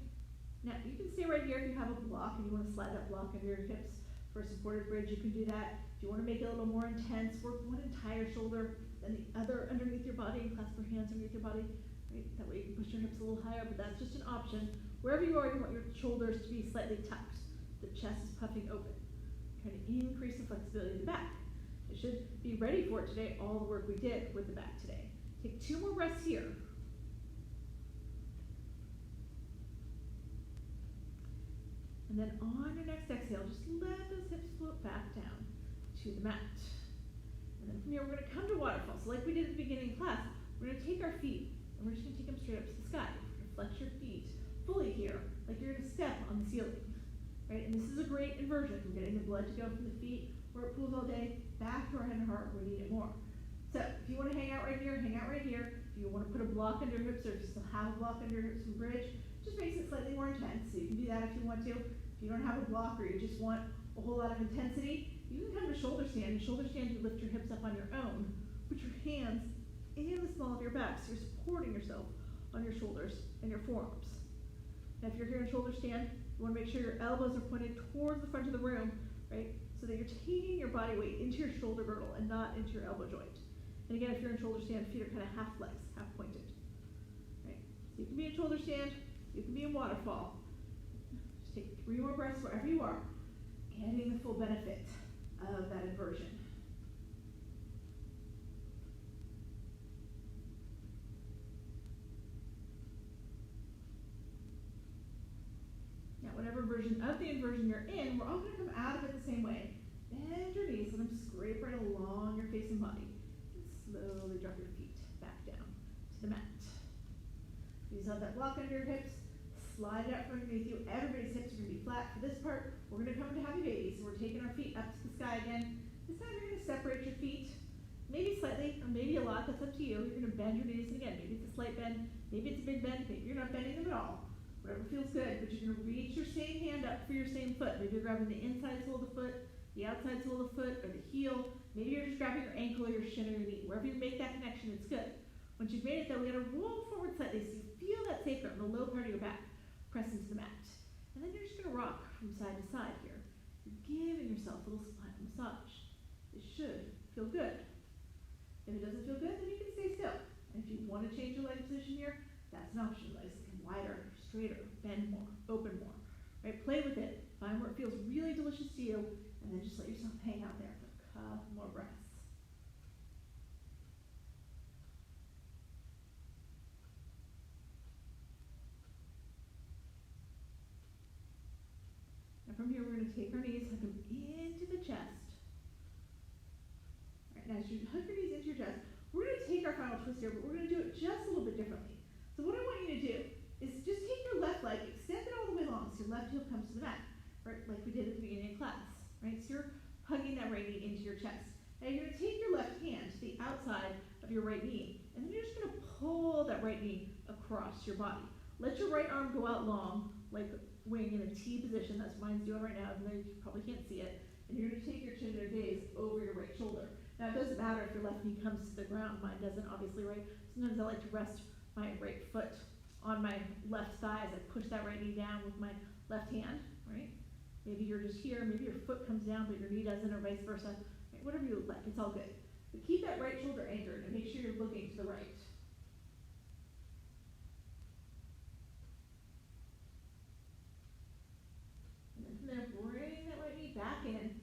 Now, you can stay right here if you have a block and you want to slide that block under your hips for a supported bridge. You can do that. If you want to make it a little more intense, work one entire shoulder and the other underneath your body and clasp your hands underneath your body. Right? That way you can push your hips a little higher, but that's just an option. Wherever you are, you want your shoulders to be slightly tucked. The chest is puffing open. Trying to increase the flexibility of the back. It should be ready for it today, all the work we did with the back today. Take 2 more breaths here. And then on your next exhale, just let those hips float back down to the mat. And then from here, we're going to come to waterfall. So like we did at the beginning of class, we're going to take our feet, and we're just going to take them straight up to the sky. We're going to flex your feet fully here, like you're going to step on the ceiling. Right? And this is a great inversion. We're getting the blood to go from the feet, where it pools all day, back to our head and heart, where we need it more. So if you want to hang out right here, hang out right here. If you want to put a block under your hips, or just have a block under your hips and bridge, just makes it slightly more intense. So you can do that if you want to. If you don't have a block or you just want a whole lot of intensity, you can come to shoulder stand. In shoulder stand, you lift your hips up on your own. Put your hands in the small of your back, so you're supporting yourself on your shoulders and your forearms. Now, if you're here in shoulder stand, you want to make sure your elbows are pointed towards the front of the room, right? So that you're taking your body weight into your shoulder girdle and not into your elbow joint. And again, if you're in shoulder stand, feet are kind of half flexed, half pointed. Right? So you can be in shoulder stand, you can be in waterfall. Just take 3 more breaths wherever you are, getting the full benefit of that inversion. Now, whatever version of the inversion you're in, we're all going to come out of it the same way. Bend your knees, let them scrape right along your face and body. And slowly drop your feet back down to the mat. You still have that block under your hips. Slide it out from underneath you. Everybody's hips are going to be flat. For this part, we're going to come into happy baby. So we're taking our feet up to the sky again. This time you're going to separate your feet. Maybe slightly, or maybe a lot. That's up to you. You're going to bend your knees. And again, maybe it's a slight bend. Maybe it's a big bend. Maybe you're not bending them at all. Whatever feels good. But you're going to reach your same hand up for your same foot. Maybe you're grabbing the inside sole of the foot, the outside sole of the foot, or the heel. Maybe you're just grabbing your ankle or your shin or your knee. Wherever you make that connection, it's good. Once you've made it, though, we're going to roll forward slightly so you feel that sacrum, the low part of your back. Press into the mat. And then you're just going to rock from side to side here. You're giving yourself a little spinal massage. It should feel good. If it doesn't feel good, then you can stay still. And if you want to change your leg position here, that's an option. Legs looking wider, straighter, bend more, open more. Right? Play with it. Find where it feels really delicious to you, and then just let yourself hang out there for a couple more breaths. And from here, we're going to take our knees, hug them into the chest. All right, now as you hug your knees into your chest, we're going to take our final twist here, but we're going to do it just a little bit differently. So what I want you to do is just take your left leg, extend it all the way long, so your left heel comes to the mat, right, like we did at the beginning of class, right? So you're hugging that right knee into your chest. Now you're going to take your left hand to the outside of your right knee, and then you're just going to pull that right knee across your body. Let your right arm go out long, like wing in a T position. That's what mine's doing right now, even though you probably can't see it. And you're going to take your chin or gaze over your right shoulder. Now, it doesn't matter if your left knee comes to the ground. Mine doesn't, obviously, right? Sometimes I like to rest my right foot on my left thigh as I push that right knee down with my left hand, right? Maybe you're just here, maybe your foot comes down, but your knee doesn't, or vice versa. Right? Whatever you would like, it's all good. But keep that right shoulder anchored and make sure you're looking to the right. And then from there, bring that right knee back in,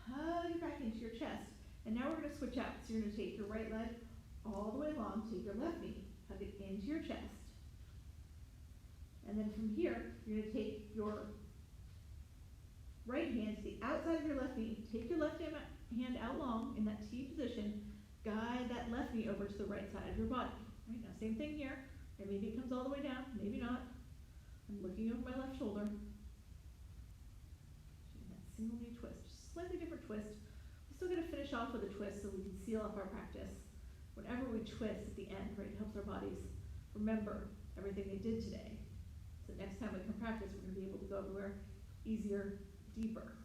hug it back into your chest. And now we're going to switch out. So you're going to take your right leg all the way along, take your left knee, hug it into your chest. And then from here, you're going to take your right hand to the outside of your left knee, take your left hand out long in that T position, guide that left knee over to the right side of your body. Right, now same thing here, and maybe it comes all the way down, maybe not. I'm looking over my left shoulder. Doing that single knee twist, just slightly different twist. We're still going to finish off with a twist so we can seal up our practice. Whenever we twist at the end, right, it helps our bodies remember everything they did today. So next time we can practice, we're going to be able to go everywhere easier, deeper.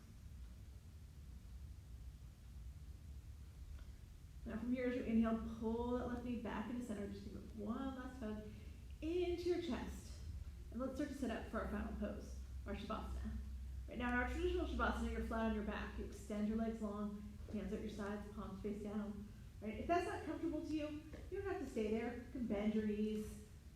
Now from here, as you inhale, pull that left knee back into center. Just give it one last hug into your chest. And let's start to set up for our final pose, our Shavasana. Right now in our traditional Shavasana, you're flat on your back. You extend your legs long, hands at your sides, palms face down. Right? If that's not comfortable to you, you don't have to stay there. You can bend your knees,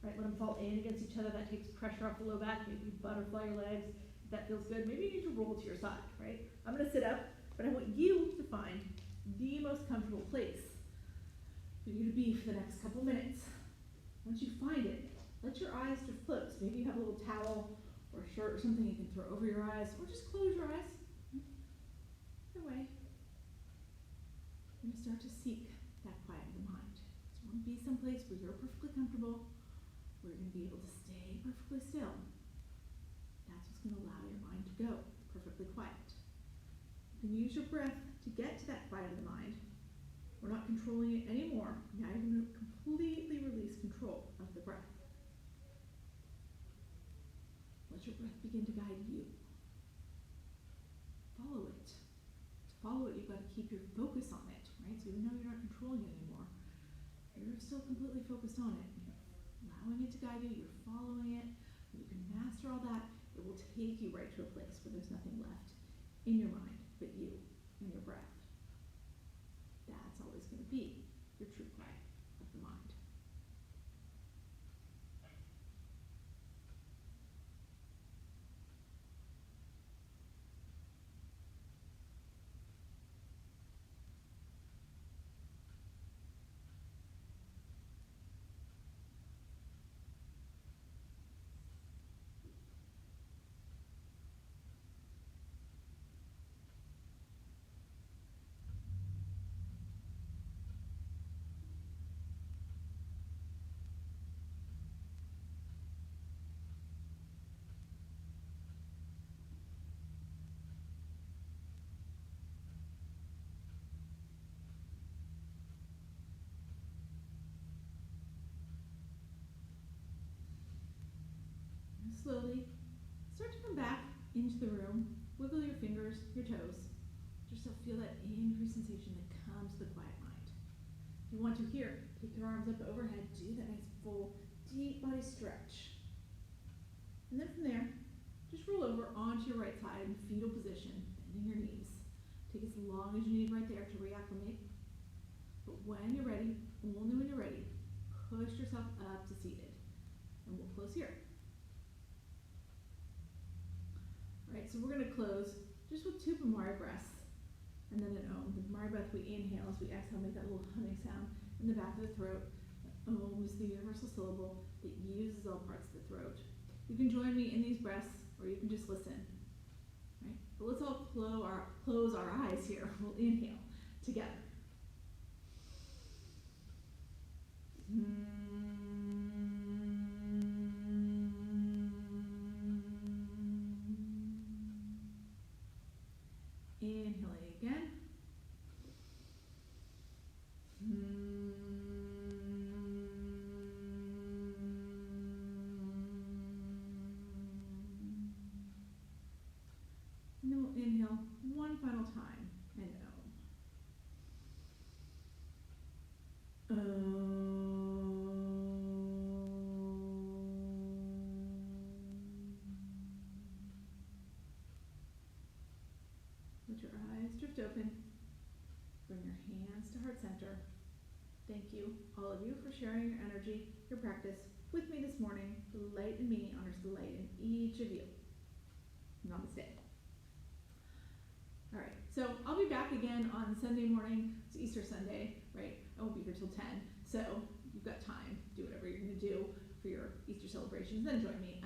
right? Let them fall in against each other. That takes pressure off the low back. Maybe you butterfly your legs. If that feels good, maybe you need to roll to your side, right? I'm going to sit up, but I want you to find the most comfortable place for you to be for the next couple minutes. Once you find it, let your eyes just close. Maybe you have a little towel or a shirt or something you can throw over your eyes, or just close your eyes. Either way, you're going to start to seek that quiet of the mind. So you want to be someplace where you're perfectly comfortable, where you're going to be able to stay perfectly still. That's what's going to allow your mind to go perfectly quiet. You can use your breath to get to that quiet of the mind. We're not controlling it anymore. Now you're going to completely release control of the breath. Let your breath begin to guide you. Follow it. To follow it, you've got to keep your focus on it, right? So even though you're not controlling it anymore, you're still completely focused on it. You're allowing it to guide you. You're following it. When you can master all that, it will take you right to a place where there's nothing left in your mind but you and your breath. That's always going to be your true quiet of the mind. Slowly start to come back into the room. Wiggle your fingers, your toes. Let yourself feel that increased sensation that comes to the quiet mind. If you want to here, take your arms up overhead. Do that nice full, deep body stretch. And then from there, just roll over onto your right side in fetal position, bending your knees. Take as long as you need right there to reacclimate. But when you're ready, only when you're ready, push yourself up to seated. And we'll close here. Alright, so we're going to close just with 2 Bhamari breaths, and then an Om. The Bhamari breath, we inhale. As we exhale, make that little humming sound in the back of the throat. The Om is the universal syllable that uses all parts of the throat. You can join me in these breaths, or you can just listen. Right? But let's all close our eyes here. We'll inhale together. Inhaling again. And then we'll inhale one final time and Om. Let your eyes drift open. Bring your hands to heart center. Thank you, all of you, for sharing your energy, your practice with me this morning. The light in me honors the light in each of you. Namaste. All right, so I'll be back again on Sunday morning. It's Easter Sunday, right? I won't be here till 10, so you've got time. Do whatever you're going to do for your Easter celebrations, then join me.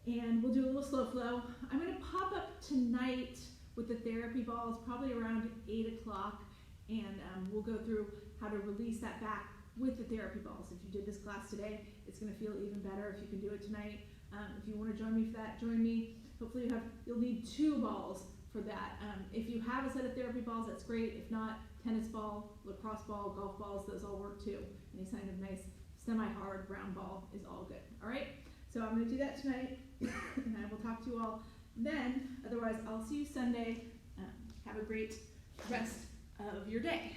And we'll do a little slow flow. I'm going to pop up tonight with the therapy balls, probably around 8 o'clock, and we'll go through how to release that back with the therapy balls. If you did this class today, it's going to feel even better if you can do it tonight. If you want to join me for that, join me. Hopefully you'll need 2 balls for that. If you have a set of therapy balls, that's great. If not, tennis ball, lacrosse ball, golf balls, those all work too. Any kind of nice semi-hard round ball is all good. All right, so I'm going to do that tonight, and I will talk to you all then. Otherwise, I'll see you Sunday. Have a great rest of your day.